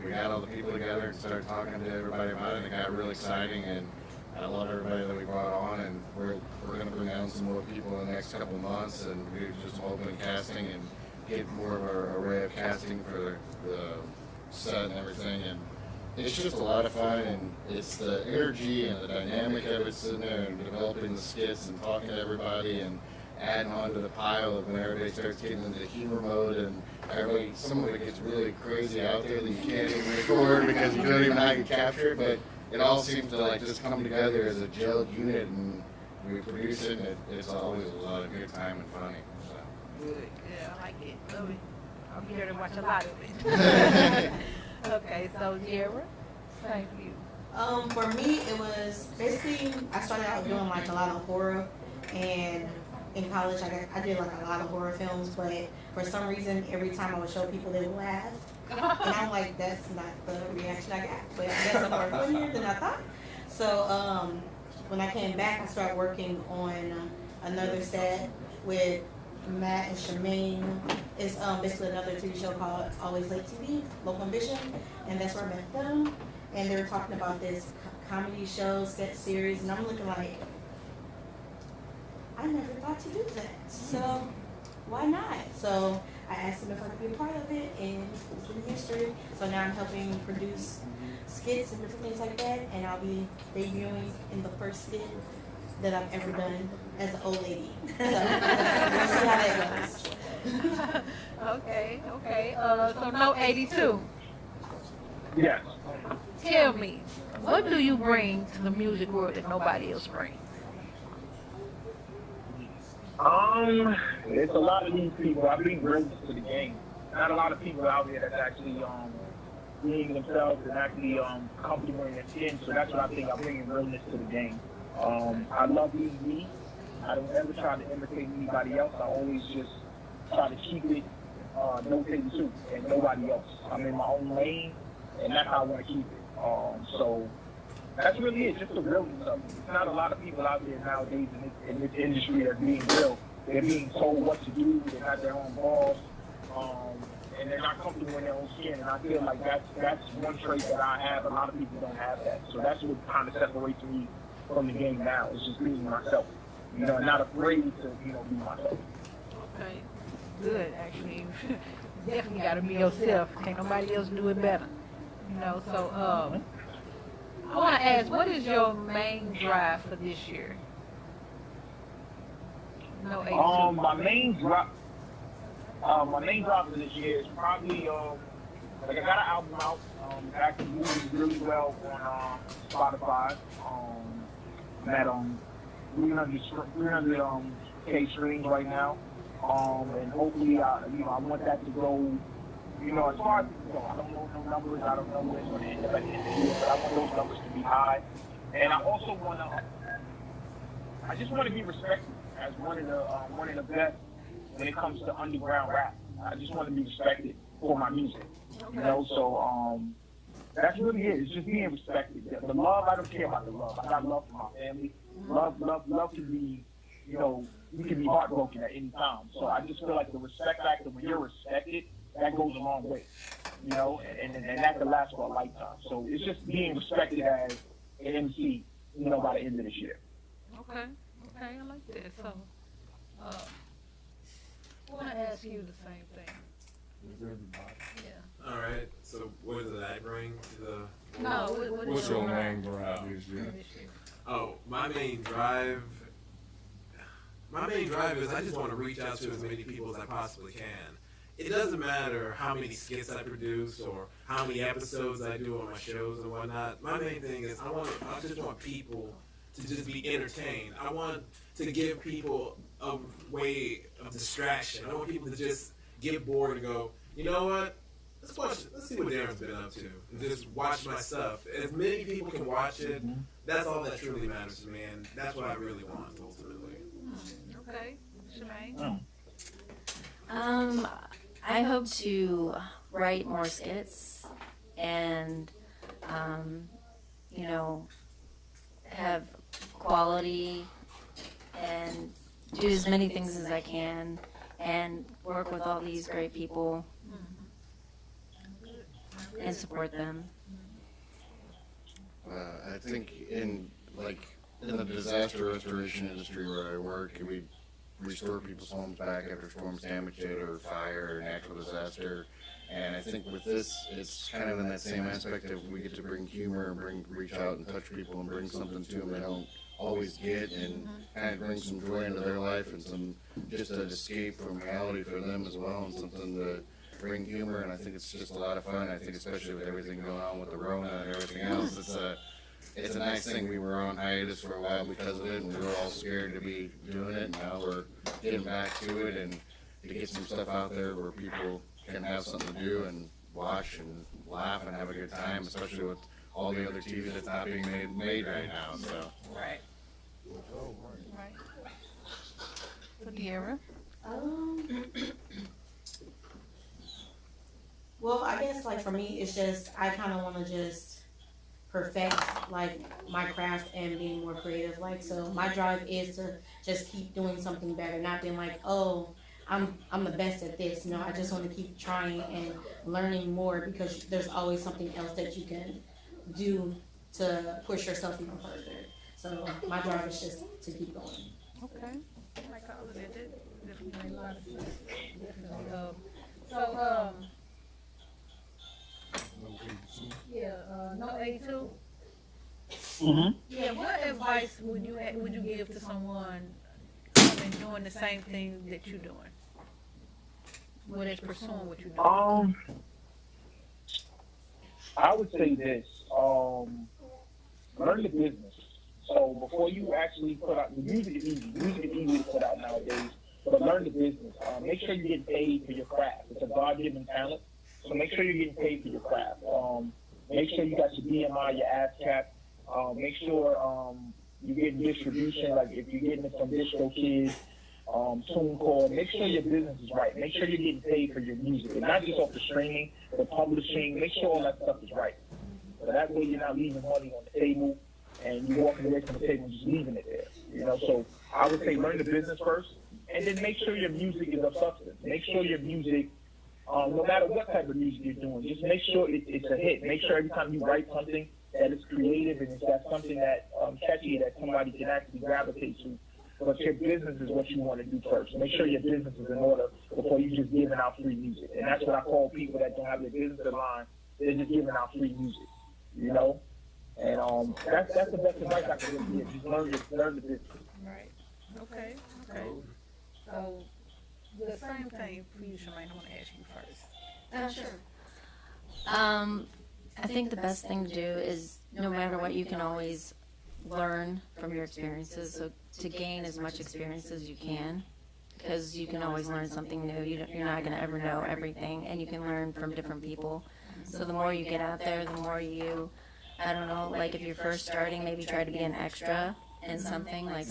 Speaker 9: we got all the people together and started talking to everybody about it, and it got real exciting. And I love everybody that we brought on, and we're going to bring on some more people in the next couple months, and we're just open casting and get more of an array of casting for the set and everything. And it's just a lot of fun, and it's the energy and the dynamic of it, sitting there and developing the skits and talking to everybody and adding on to the pile of when everybody starts getting into humor mode, and some of it gets really crazy out there that you can't even record because you don't even know how to capture it, but it all seems to just come together as a gelled unit, and we produce it, and it's always a lot of good time and funny. So.
Speaker 2: Good, I like it. Love it. I'll be here to watch a lot of it. Okay, so Dearra, thank you.
Speaker 10: For me, it was basically I started out doing a lot of horror, and in college, I did like a lot of horror films, but for some reason, every time I would show people, they would laugh. And I'm like, that's not the reaction I got. But I guess I'm more funnier than I thought. So when I came back, I started working on another set with Matt and Shemaine. It's basically another TV show called Always Late TV, Local Ambition, and that's where I met them. And they were talking about this comedy show, set series, and I'm looking like, I never thought to do that. So why not? So I asked them if I could be a part of it, and it's been history. So now I'm helping produce skits and different things like that, and I'll be debuting in the first skit that I've ever done as an old lady. So we'll see how that goes.
Speaker 2: Okay. So no 82.
Speaker 3: Yes.
Speaker 2: Tell me, what do you bring to the music world that nobody else brings?
Speaker 3: It's a lot of these people. I bring realness to the game. Not a lot of people out there that's actually being themselves and actually comfortable in their skin. So that's what I think. I'm bringing realness to the game. I love being me. I don't ever try to imitate anybody else. I always just try to keep it no thing too, and nobody else. I'm in my own lane, and that's how I want to keep it. So that's really it, just the realness of it. There's not a lot of people out there nowadays in this industry that's being real. They're being told what to do. They have their own balls, and they're not comfortable in their own skin. And I feel like that's one trait that I have. A lot of people don't have that. So that's what kind of separates me from the game now. It's just being myself, not afraid to, be myself.
Speaker 2: Okay, good. Actually, definitely got to be yourself. Can't nobody else do it better. So I want to ask, what is your main drive for this year? No, 82.
Speaker 3: My main drive for this year is probably I got an album out. It's actually moving really well on Spotify. I'm at 300K streams right now, and hopefully I want that to go. As far as I don't know no numbers. I don't know where it's going to end up at the end of the year, but I want those numbers to be high. And I also want to. I just want to be respected as one of the best when it comes to underground rap. I just want to be respected for my music. So that's really it. It's just being respected. The love, I don't care about the love. I got love for my family. Love can be, you can be heartbroken at any time. So I just feel like the respect factor, when you're respected, that goes a long way, and that can last for a lifetime. So it's just being respected as an MC, by the end of this year.
Speaker 2: Okay, I like that. So, I want to ask you the same thing. Yeah.
Speaker 8: All right. So what does that bring to the?
Speaker 2: No.
Speaker 1: What's your main drive this year?
Speaker 8: Oh, my main drive is I just want to reach out to as many people as I possibly can. It doesn't matter how many skits I produce or how many episodes I do on my shows and whatnot. My main thing is I just want people to just be entertained. I want to give people a way of distraction. I want people to just get bored and go, you know what? Let's see what Darren's been up to, and just watch my stuff. As many people can watch it, that's all that truly matters to me, and that's what I really want ultimately.
Speaker 2: Okay, Shemaine.
Speaker 5: I hope to write more skits and, have quality and do as many things as I can and work with all these great people and support them.
Speaker 9: I think in the disaster restoration industry where I work, we restore people's homes back after storms damage it or fire or natural disaster. And I think with this, it's kind of in that same aspect of we get to bring humor and reach out and touch people and bring something to them they don't always get, and kind of bring some joy into their life and some just an escape from reality for them as well, and something to bring humor. And I think it's just a lot of fun. I think especially with everything going on with the Rona and everything else, it's a nice thing. We were on hiatus for a while because of it, and we were all scared to be doing it. And now we're getting back to it and to get some stuff out there where people can have something to do and watch and laugh and have a good time, especially with all the other TV that's not being made right now. So.
Speaker 2: Right. So Dearra?
Speaker 10: Well, I guess like for me, it's just I kind of want to just perfect like my craft and being more creative. Like, so my drive is to just keep doing something better, not being like, oh, I'm the best at this. No, I just want to keep trying and learning more, because there's always something else that you can do to push yourself even further. So my drive is just to keep going.
Speaker 2: Okay. Like all of that. Definitely a lot of sense. Definitely. So, yeah, no A2. Yeah, what advice would you give to someone doing the same thing that you're doing? What is pursuing what you're doing?
Speaker 3: I would say this. Learn the business. So before you actually put out, the music is easy. Music is easy to put out nowadays. But learn the business. Make sure you're getting paid for your craft. It's a God-given talent. So make sure you're getting paid for your craft. Make sure you got your BMI, your ASCAP. Make sure you're getting distribution. Like if you're getting it from DistroKid, TuneCore, make sure your business is right. Make sure you're getting paid for your music. And not just off the streaming, the publishing. Make sure all that stuff is right. So that way you're not leaving money on the table and you're walking away from the table and just leaving it there. You know, so I would say learn the business first, and then make sure your music is of substance. Make sure your music, no matter what type of music you're doing, just make sure it's a hit. Make sure every time you write something that is creative and it's got something that catchy that somebody can actually gravitate to. But your business is what you want to do first. Make sure your business is in order before you just giving out free music. And that's what I call people that don't have their business in line. They're just giving out free music, you know? And that's the best advice I can really give. Just learn the business.
Speaker 2: Right. Okay. So the same thing for you, Shemaine. I want to ask you first.
Speaker 5: Sure. I think the best thing to do is, no matter what, you can always learn from your experiences. So to gain as much experience as you can, because you can always learn something new. You're not going to ever know everything, and you can learn from different people. So the more you get out there, the more you, I don't know, like if you're first starting, maybe try to be an extra in something, like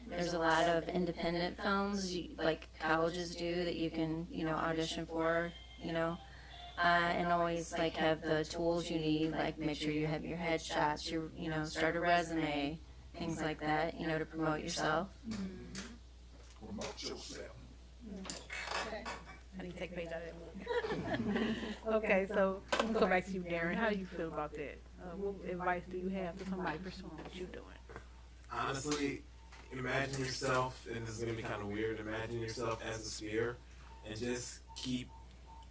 Speaker 5: there's a lot of independent films, like colleges do, that you can, audition for, and always like have the tools you need, like make sure you have your headshots, start a resume, things like that, to promote yourself.
Speaker 11: Promote yourself.
Speaker 2: Okay. I need to take a page out of that book. Okay, so let's go back to you, Darren. How do you feel about that? What advice do you have to somebody pursuing what you're doing?
Speaker 8: Honestly, imagine yourself, and this is going to be kind of weird, imagine yourself as a spear and just keep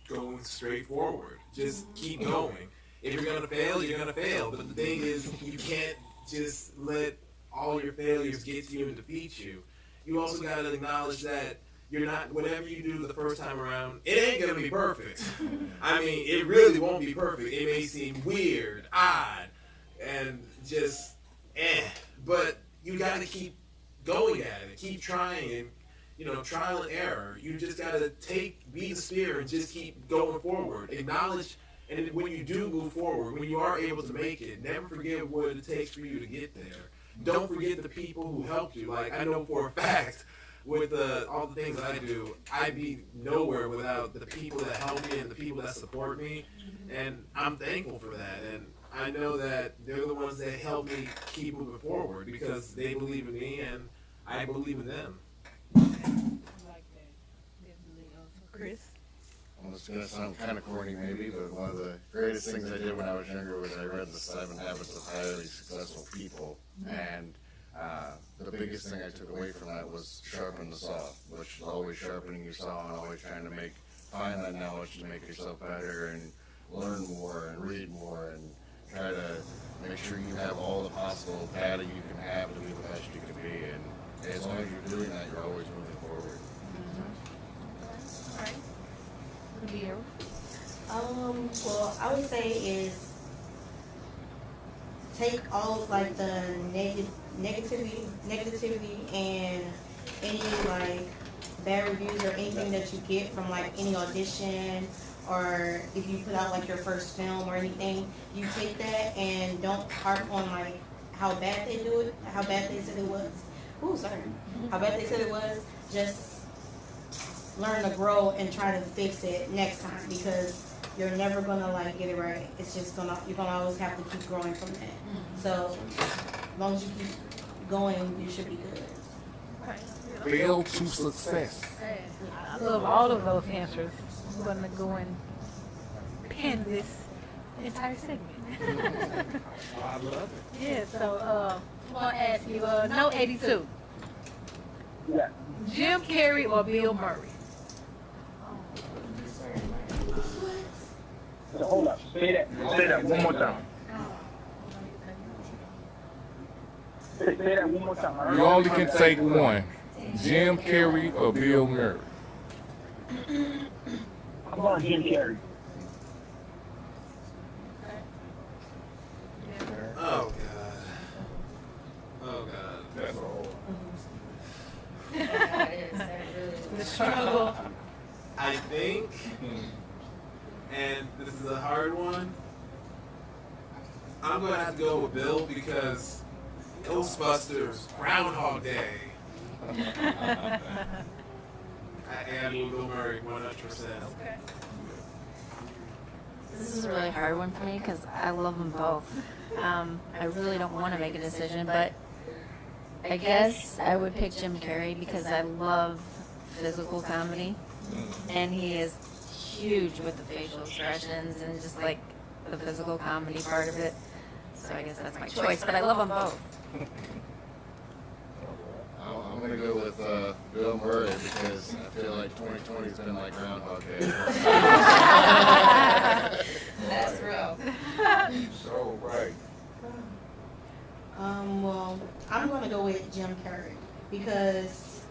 Speaker 8: going straight forward. Just keep going. If you're going to fail, you're going to fail. But the thing is, you can't just let all your failures get to you and defeat you. You also got to acknowledge that you're not, whatever you do the first time around, it ain't going to be perfect. I mean, it really won't be perfect. It may seem weird, odd, and just, but you got to keep going at it, keep trying, and, trial and error. You just got to be the spear and just keep going forward. Acknowledge, and when you do move forward, when you are able to make it, never forget what it takes for you to get there. Don't forget the people who helped you. Like, I know for a fact, with all the things I do, I'd be nowhere without the people that help me and the people that support me, and I'm thankful for that. And I know that they're the ones that help me keep moving forward because they believe in me and I believe in them.
Speaker 2: I like that. Definitely. Chris?
Speaker 9: Well, it's going to sound kind of corny maybe, but one of the greatest things I did when I was younger was I read The 7 Habits of Highly Successful People, and the biggest thing I took away from that was sharpen the saw, which is always sharpening your saw and always trying to find that knowledge to make yourself better and learn more and read more and try to make sure you have all the possible data you can have to be the best you can be. And as long as you're doing that, you're always moving forward.
Speaker 2: All right. Dearra?
Speaker 10: Well, I would say is take all of like the negativity and any like bad reviews or anything that you get from like any audition, or if you put out like your first film or anything, you take that and don't harp on like how bad they do it, how bad they said it was, Ooh, sorry. I bet they said it was just learn to grow and try to fix it next time, because you're never gonna like get it right. It's just you're gonna always have to keep growing from that. So as long as you keep going, you should be good.
Speaker 1: Build to success.
Speaker 2: I love all of those answers. I'm gonna go and pin this entire segment.
Speaker 1: I love it.
Speaker 2: Yeah, so I'm gonna ask you, no 82.
Speaker 3: Yeah.
Speaker 2: Jim Carrey or Bill Murray?
Speaker 3: So hold up. Say that one more time. Say that one more time.
Speaker 1: You only can take one. Jim Carrey or Bill Murray?
Speaker 3: I'm going Jim Carrey.
Speaker 8: Oh God. Oh God.
Speaker 1: That's all.
Speaker 2: The struggle.
Speaker 8: I think, and this is a hard one, I'm going to have to go with Bill because Ghostbusters, Groundhog Day. I am Bill Murray, 100%.
Speaker 2: Okay.
Speaker 5: This is a really hard one for me because I love them both. I really don't want to make a decision, but I guess I would pick Jim Carrey because I love physical comedy, and he is huge with the facial expressions and just like the physical comedy part of it. So I guess that's my choice, but I love them both.
Speaker 9: I'm going to go with Bill Murray because I feel like 2020 has been like Groundhog Day.
Speaker 5: That's real.
Speaker 1: So right.
Speaker 10: Well, I'm going to go with Jim Carrey because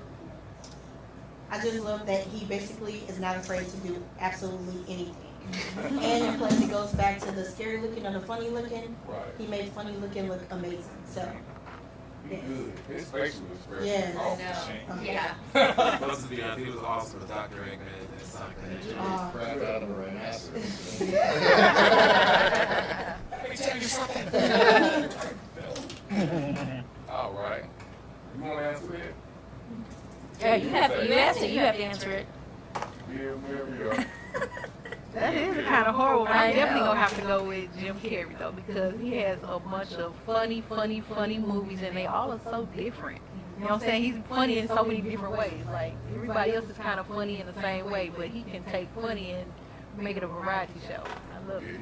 Speaker 10: I just love that he basically is not afraid to do absolutely anything. And plus it goes back to the scary looking and the funny looking.
Speaker 1: Right.
Speaker 10: He made funny looking look amazing. So,
Speaker 1: He good. His facial expression.
Speaker 10: yes.
Speaker 1: Oh,
Speaker 5: Yeah.
Speaker 8: Let's be honest, he was awesome with Dr. Eggman and Sonic.
Speaker 9: Crap out of a rhinoceros.
Speaker 1: Let me tell you something. All right. You want to answer that?
Speaker 5: Yeah, you asked it. You have to answer it.
Speaker 1: Bill Murray.
Speaker 2: That is kind of horrible. But
Speaker 5: I
Speaker 2: I'm definitely
Speaker 5: know.
Speaker 2: gonna have to go with Jim Carrey though, because he has a bunch of funny movies, and they all are so different. You know what I'm saying? He's funny in so many different ways. Like everybody else is kind of funny in the same way, but he can take funny and make it a variety show. I love it.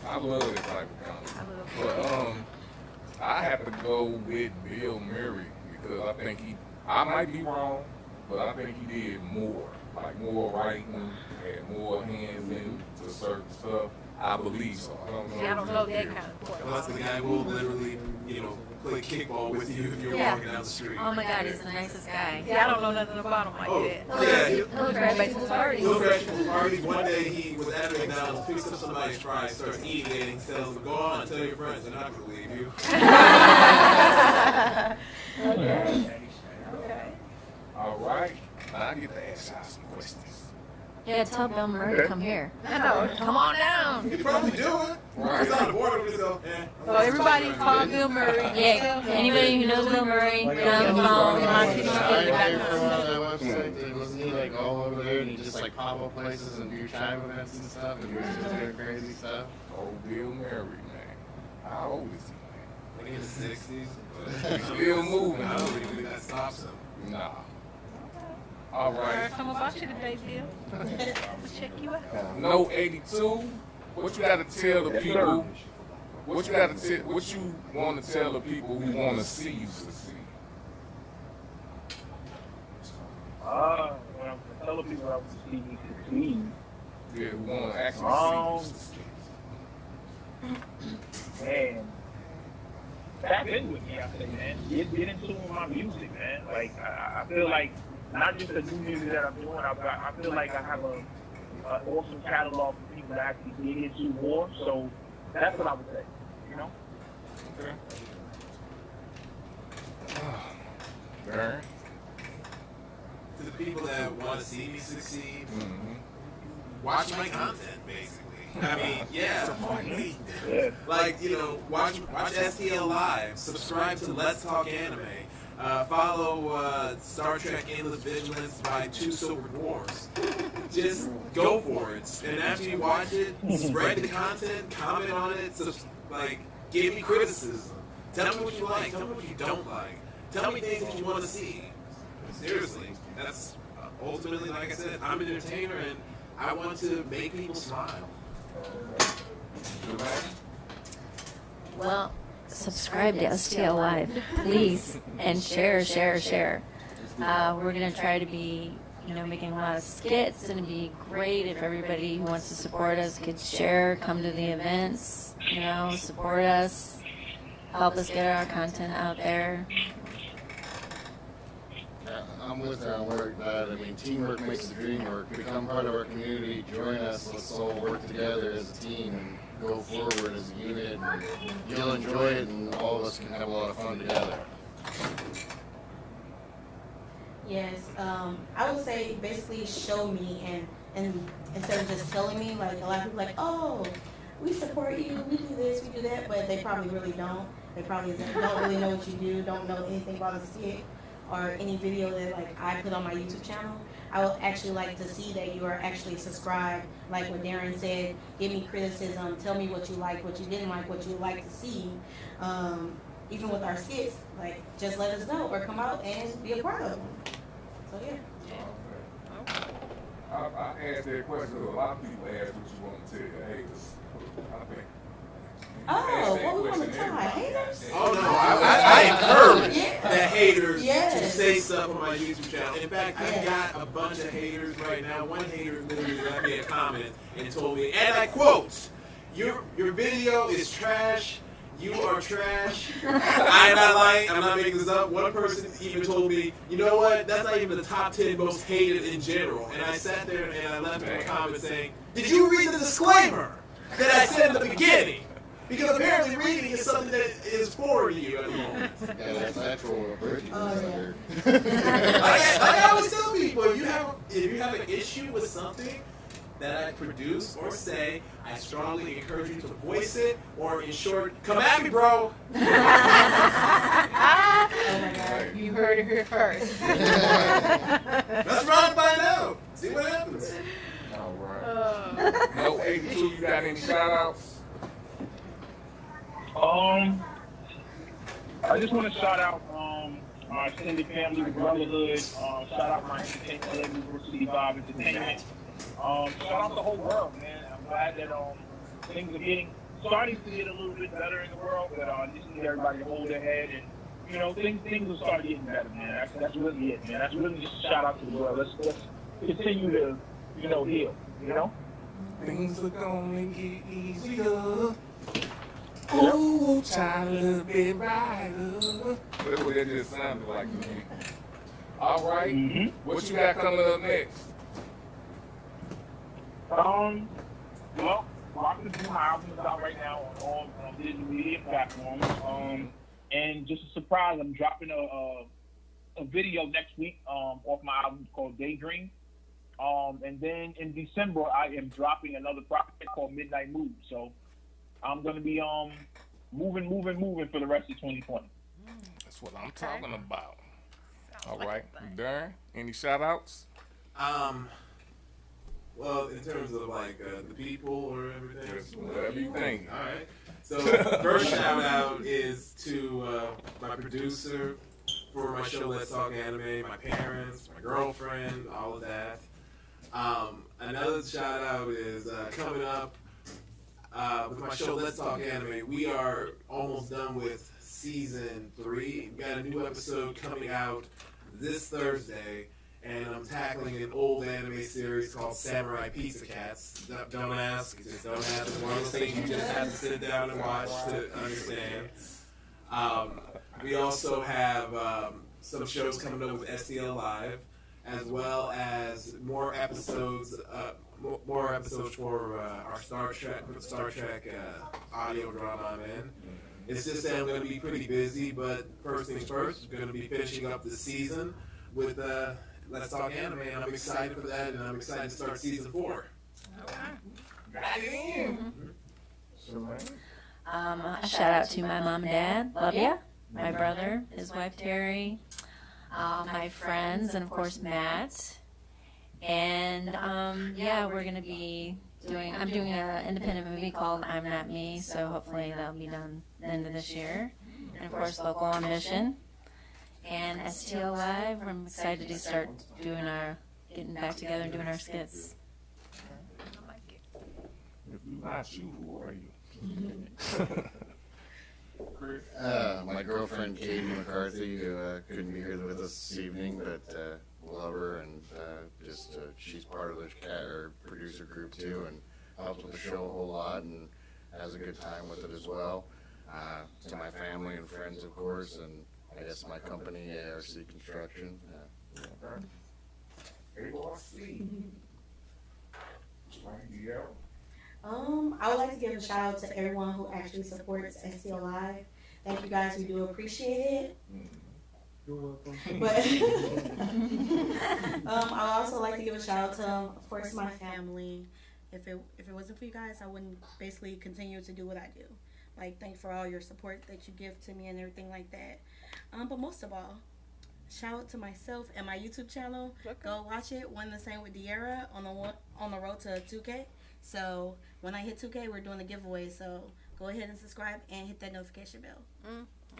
Speaker 1: I love that type of comedy.
Speaker 2: I love
Speaker 1: But I have to go with Bill Murray because I think I might be wrong, but I think he did more. Like more writing, had more hands into certain stuff. I believe so. I don't know.
Speaker 2: See, I don't know that kind of part.
Speaker 8: Well, that's the guy who will literally, play kickball with you if you're walking down the street.
Speaker 5: Oh my God, he's the nicest guy.
Speaker 2: See, I don't know nothing about him like that.
Speaker 8: Yeah,
Speaker 5: He'll crash people's parties.
Speaker 8: He'll crash people's parties. One day he was at McDonald's, picks up somebody's fries, starts eating it, and he tells them, "Go on and tell your friends, they're not going to believe you."
Speaker 2: Okay.
Speaker 1: All right. Now I get to ask y'all some questions.
Speaker 5: Yeah, tell Bill Murray to come here.
Speaker 2: I know.
Speaker 5: Come on down.
Speaker 8: He'd probably do it. He's on the board with himself.
Speaker 2: So everybody call Bill Murray.
Speaker 5: Yeah, anybody who knows Bill Murray, get on the phone.
Speaker 9: I paid for one on that website. Wasn't he like all over there and he just like pop up places and do chime events and stuff and he was just doing crazy stuff?
Speaker 1: Oh, Bill Murray, man. How old is he, man?
Speaker 8: When he was in the 60s.
Speaker 1: He's still moving.
Speaker 8: I don't really think that stops him.
Speaker 1: Nah. All right.
Speaker 2: Some about you today, Bill. Check you out.
Speaker 1: No 82. What you got to tell the people? What you got to what you want to tell the people who want to see you succeed?
Speaker 3: When I'm telling people I want to see me succeed.
Speaker 1: Yeah, who want to actually see you succeed?
Speaker 3: Man, tap in with me, I say, man. Get into my music, man. Like, I feel like not just the new music that I'm doing, I feel like I have an awesome catalog for people to actually get into more. So that's what I would say, you know?
Speaker 1: Okay. Darren?
Speaker 8: To the people that want to see me succeed, watch my content, basically. I mean, yeah. Like, watch STL Live, subscribe to Let's Talk Anime, Follow Star Trek Endless Vigilance by Two Silver Dwarfs. Just go for it. And after you watch it, spread the content, comment on it, give me criticism. Tell me what you like, tell me what you don't like. Tell me things that you want to see. Seriously, that's ultimately, like I said, I'm an entertainer and I want to make people smile.
Speaker 5: Well, subscribe to STL Live, please, and share. We're going to try to be, making a lot of skits, and it'd be great if everybody who wants to support us could share, come to the events, support us, help us get our content out there.
Speaker 9: I'm with her on where that. I mean, teamwork makes the dream work. Become part of our community. Join us. Let's all work together as a team and go forward as a unit. And you'll enjoy it, and all of us can have a lot of fun together.
Speaker 10: Yes, I would say basically show me, and instead of just telling me, like a lot of people like, oh, we support you, we do this, we do that, but they probably really don't. They probably don't really know what you do, don't know anything about a skit or any video that I put on my YouTube channel. I would actually like to see that you are actually subscribed. Like what Darren said, give me criticism, tell me what you like, what you didn't like, what you would like to see. Even with our skits, just let us know or come out and be a part of them. So yeah.
Speaker 1: I asked that question. A lot of people ask what you want to tell your haters. I think.
Speaker 10: Oh, what we want to tell our haters?
Speaker 8: Oh no, I encourage the haters to say stuff on my YouTube channel. In fact, I've got a bunch of haters right now. One hater literally left me a comment and told me, and I quote, your video is trash. You are trash. I'm not lying. I'm not making this up. One person even told me, you know what? That's not even the top 10 most hated in general. And I sat there and I left him a comment saying, did you read the disclaimer that I said in the beginning? Because apparently reading is something that is foreign to you at the moment.
Speaker 9: Yeah, that's natural.
Speaker 8: I always tell people, if you have an issue with something that I produce or say, I strongly encourage you to voice it, or in short, come at me, bro.
Speaker 2: Oh my God, you heard it here first.
Speaker 8: Let's run and find out. See what happens.
Speaker 1: All right. No 82, you got any shout outs?
Speaker 3: I just want to shout out our extended family, Relerford. Shout out my entertainment label, University Vibe Entertainment. Shout out the whole world, man. I'm glad that things are starting to get a little bit better in the world, but just need everybody to hold their head, and things will start getting better, man. That's really it, man. That's really just a shout out to the world. Let's continue to heal.
Speaker 1: Things are gonna get easier. Ooh, try a little bit brighter. That's what that just sounded like to me. All right. Mm-hmm. What you got coming up next?
Speaker 3: Well, Rock the my album is out right now on all digital media platforms. And just a surprise, I'm dropping a video next week off my album called Daydream. And then in December, I am dropping another project called Midnight Move. So I'm going to be moving for the rest of 2020.
Speaker 1: That's what I'm talking about. All right. Darren, any shout outs?
Speaker 8: Well, in terms of the people or everything?
Speaker 1: Just whatever you think.
Speaker 8: All right. So first shout out is to my producer for my show Let's Talk Anime, my parents, my girlfriend, all of that. Another shout out is coming up with my show Let's Talk Anime. We are almost done with season 3. We got a new episode coming out this Thursday. And I'm tackling an old anime series called Samurai Pizza Cats. Don't ask, just don't ask. It's one of those things you just have to sit down and watch to understand. We also have some shows coming up with STL Live, as well as more episodes for our Star Trek audio drama I'm in. It's just that I'm going to be pretty busy, but first things first, we're going to be finishing up the season with Let's Talk Anime, and I'm excited for that, and I'm excited to start season 4.
Speaker 1: Got it in.
Speaker 5: A shout out to my mom and dad. Love ya. my brother, his wife Terry, my friends, and of course Matt. And yeah, we're gonna be I'm doing an independent movie called I'm Not Me, so hopefully that'll be done the end of this year. And of course, Local on Mission and STL Live. I'm excited to start getting back together and doing our skits.
Speaker 1: If not you, who are you?
Speaker 9: My girlfriend Katie McCarthy, who couldn't be here with us this evening, but love her, and she's part of the producer group too, and helps with the show a whole lot, and has a good time with it as well. To my family and friends, of course, and I guess my company, ARC Construction.
Speaker 10: I would like to give a shout out to everyone who actually supports STL Live. Thank you guys, we do appreciate it.
Speaker 21: You're welcome.
Speaker 10: But I also like to give a shout out to, of course, my family. If it wasn't for you guys, I wouldn't basically continue to do what I do. Like, thanks for all your support that you give to me and everything like that. But most of all, shout out to myself and my YouTube channel. Okay. Go watch it. One the same with Dearra on the road to 2K. So when I hit 2K, we're doing a giveaway. So go ahead and subscribe and hit that notification bell.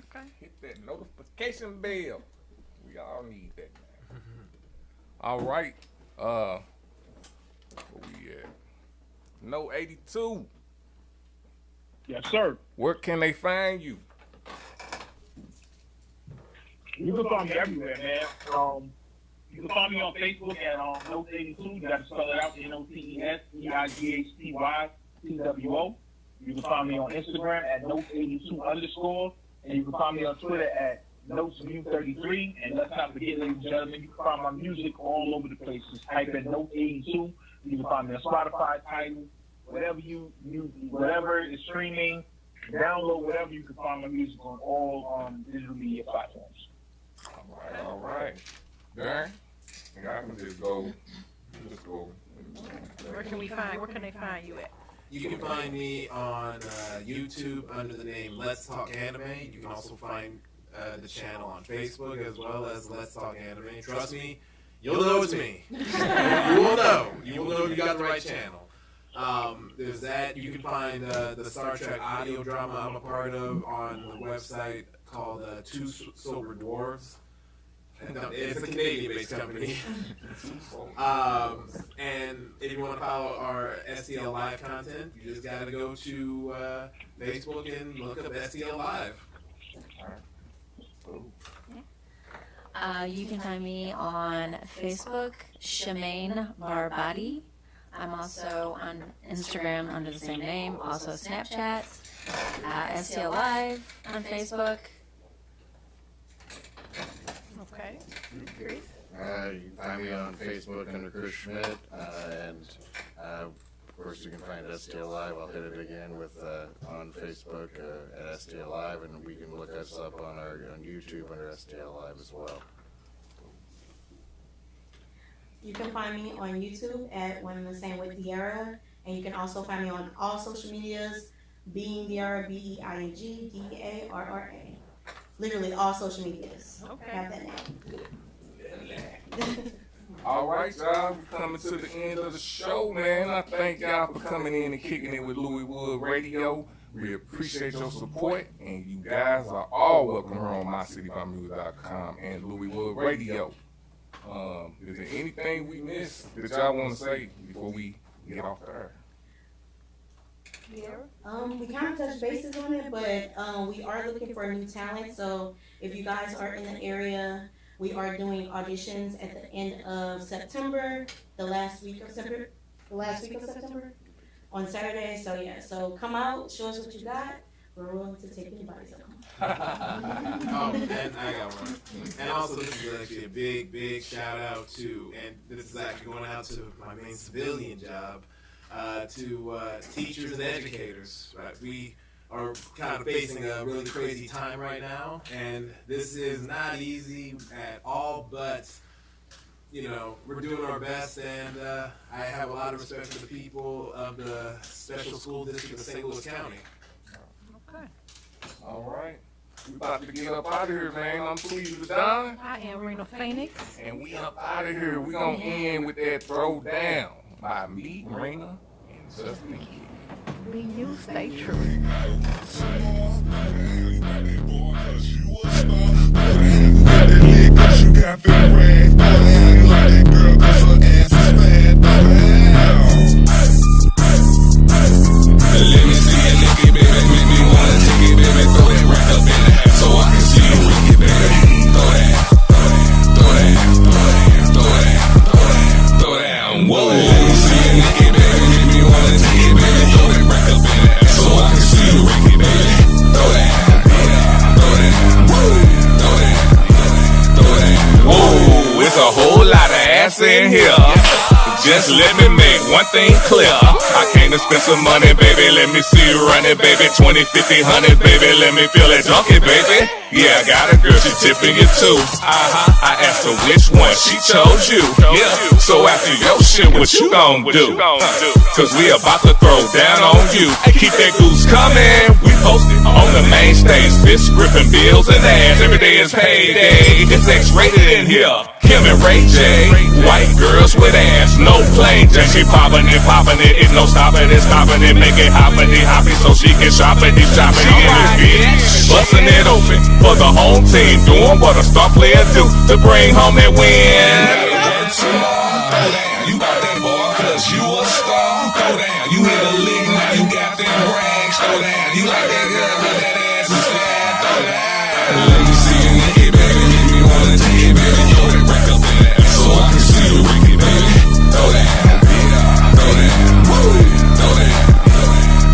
Speaker 1: Okay. Hit that notification bell. We all need that, man. All right. Where we at? No 82.
Speaker 3: Yes, sir.
Speaker 1: Where can they find you?
Speaker 3: You can find me everywhere, man. You can find me on Facebook at Notes 82. You got to spell it out, NOTESEIGHTYTWO. You can find me on Instagram at Notes82_, and you can find me on Twitter at NotesView33. And let's not forget, ladies and gentlemen, you can find my music all over the place. Just type in Notes 82. You can find me on Spotify, Tidal, whatever is streaming, download whatever. You can find my music on all digital media platforms.
Speaker 1: All right. Darren, I can just go.
Speaker 2: Where can they find you at?
Speaker 8: You can find me on YouTube under the name Let's Talk Anime. You can also find the channel on Facebook as well as Let's Talk Anime. Trust me, you'll know it's me. You will know. You will know you got the right channel. There's that. You can find the Star Trek audio drama I'm a part of on the website called Two Sober Dwarves. No, it's a Canadian-based company. And if you want to follow our STL Live content, you just got to go to Facebook and look up STL Live.
Speaker 5: You can find me on Facebook, Shemaine Barbati. I'm also on Instagram under the same name, also Snapchat, STL Live on Facebook.
Speaker 2: Okay.
Speaker 9: You can find me on Facebook under Chris Schmidt, and of course you can find STL Live. I'll hit it again with on Facebook at STL Live, and we can look us up on YouTube under STL Live as well.
Speaker 10: You can find me on YouTube at One and the Same with Dearra, and you can also find me on all social medias, Being Dearra, BeingDearra. Literally all social medias. Okay. Have that name.
Speaker 1: All right, y'all. We're coming to the end of the show, man. I thank y'all for coming in and kicking it with Louis Wood Radio. We appreciate your support, and you guys are all welcome here on mycitybymusic.com and Louis Wood Radio. Is there anything we missed that y'all want to say before we get off the air?
Speaker 10: We kind of touched bases on it, but we are looking for new talent. So if you guys are in the area, we are doing auditions at the end of September, the last week of September, on Saturday. So yeah, so come out, show us what you got. We're willing to take anybody. So
Speaker 8: and I got one. And also, this is actually a big shout out to, and this is actually going out to my main civilian job. To teachers and educators, right? We are kind of facing a really crazy time right now, and this is not easy at all, but, you know, we're doing our best, and I have a lot of respect for the people of the Special School District of St. Louis County.
Speaker 1: Okay. All right. We about to get up out of here, man. I'm pleased with Don.
Speaker 2: I am Rena Phoenix.
Speaker 1: And we up out of here. We gonna end with that Throw Down by me, Rena, and Justin Kid.
Speaker 2: Be you, stay true.
Speaker 17: Cause you got them rags, throw down. You like that girl cause her ass is fat, throw down. Let me see you lick it, baby, make me wanna take it, baby. Throw that rack up in the ass so I can see you lick it, baby. Throw that, throw that, throw that, throw that, throw that, throw that, whoa. Let me see you lick it, baby, make me wanna take it, baby. Throw that rack up in the ass so I can see you lick it, baby. Throw that, throw that, whoa. Throw that, throw that,
Speaker 1: whoa. It's a whole lot of ass in here. Just let me make one thing clear. I came to spend some money, baby. Let me see you run it, baby. 20, 50, 100, baby. Let me feel that junkie, baby. Yeah, I got a girl, she tipping you too. I asked her which one, she chose you. Yeah, so after your shit, what you gon' do? Cause we about to throw down on you. Keep that goose coming. We posted on the main stage. Fist gripping bills and ass. Every day is payday. It's X-rated in here. Kim and Ray J. White girls with ass. No plain Jane. She popping it. It's no stopping it. Make it hoppity so she can shop it. Shopping in this bitch. Busting it open for the home team. Doing what a star player do to bring home that win.
Speaker 17: You got that boy cause you a star, throw down. You hit a lick, now you got them rags, throw down. You like that girl cause that ass is fat, throw down. Let me see you lick it, baby, make me wanna take it, baby. Throw that rack up in the ass so I can see you lick it, baby. Throw that, throw that, woo. Throw that,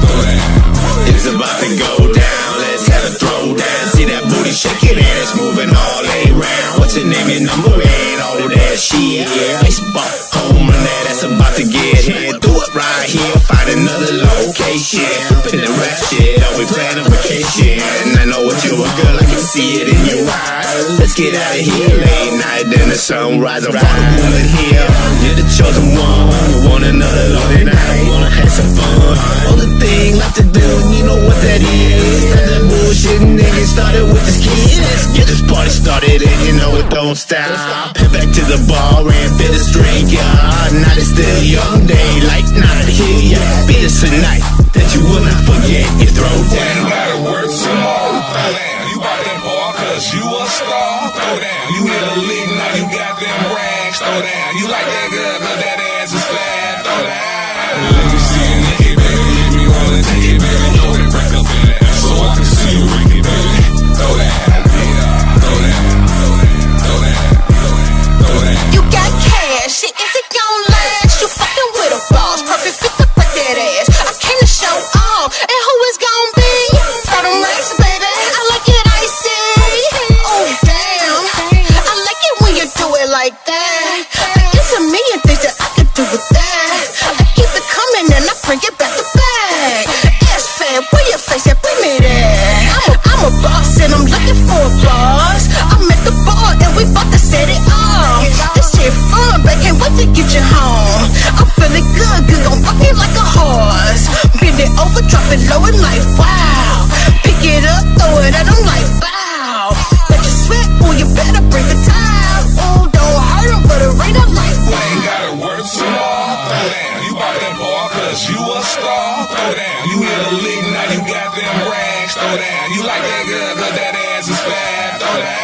Speaker 17: throw that.
Speaker 6: It's about to go down, let's have a throwdown. See that booty shaking ass moving all around. What's your name, your number, and all of that shit. Baseball, home run that's about to get hit. Do it right here, find another location. Put the rap shit, are we planning vacation? I know what you a girl, I can see it in your eyes. Let's get out of here, late night, then the sunrise. I'm for the woman here, you're the chosen one. You want another lonely night, wanna have some fun. Only thing left to do, you know what that is. Stop that bullshit, nigga, started with this kid. Let's get this party started and you know it don't stop. Head back to the bar and bit a drink, yeah. Now it's still young day, like not here, yeah. Be this a night that you will not forget. You throw down.
Speaker 17: You gotta work tomorrow, throw down. You got that boy cause you a star, throw down. You hit a lick, now you got them rags, throw down. You like that girl cause that ass is fat, throw down. Let me see you lick it, baby, make me wanna take it, baby. Throw that rack up in the ass so I can see you lick it, baby. Throw that, throw that, throw that, throw that.
Speaker 22: You got cash, shit, is it gon' last? You fucking with a boss, perfect fit to put that ass. I came to show off, and who is gon' be? Throw them racks, baby, I like it icy. Oh damn, I like it when you do it like that. It's a million things that I could do with that. I keep it coming and I bring it back to back. Ass fat, where your face at? Bring me that. I'm a boss and I'm looking for a boss. I'm at the bar and we bout to set it off. This shit fun, but can't wait to get you home. I'm feeling good, cause I'm fucking like a horse. Bend it over, drop it low and like wow. Pick it up, throw it at them like bow. Let you sweat, ooh, you better bring the towel. Ooh, don't hurt them, but it ain't a like
Speaker 17: wow. You ain't gotta work tomorrow, throw down. You got that boy cause you a star, throw down. You hit a lick, now you got them rags, throw down. You like that girl cause that ass is fat, throw down.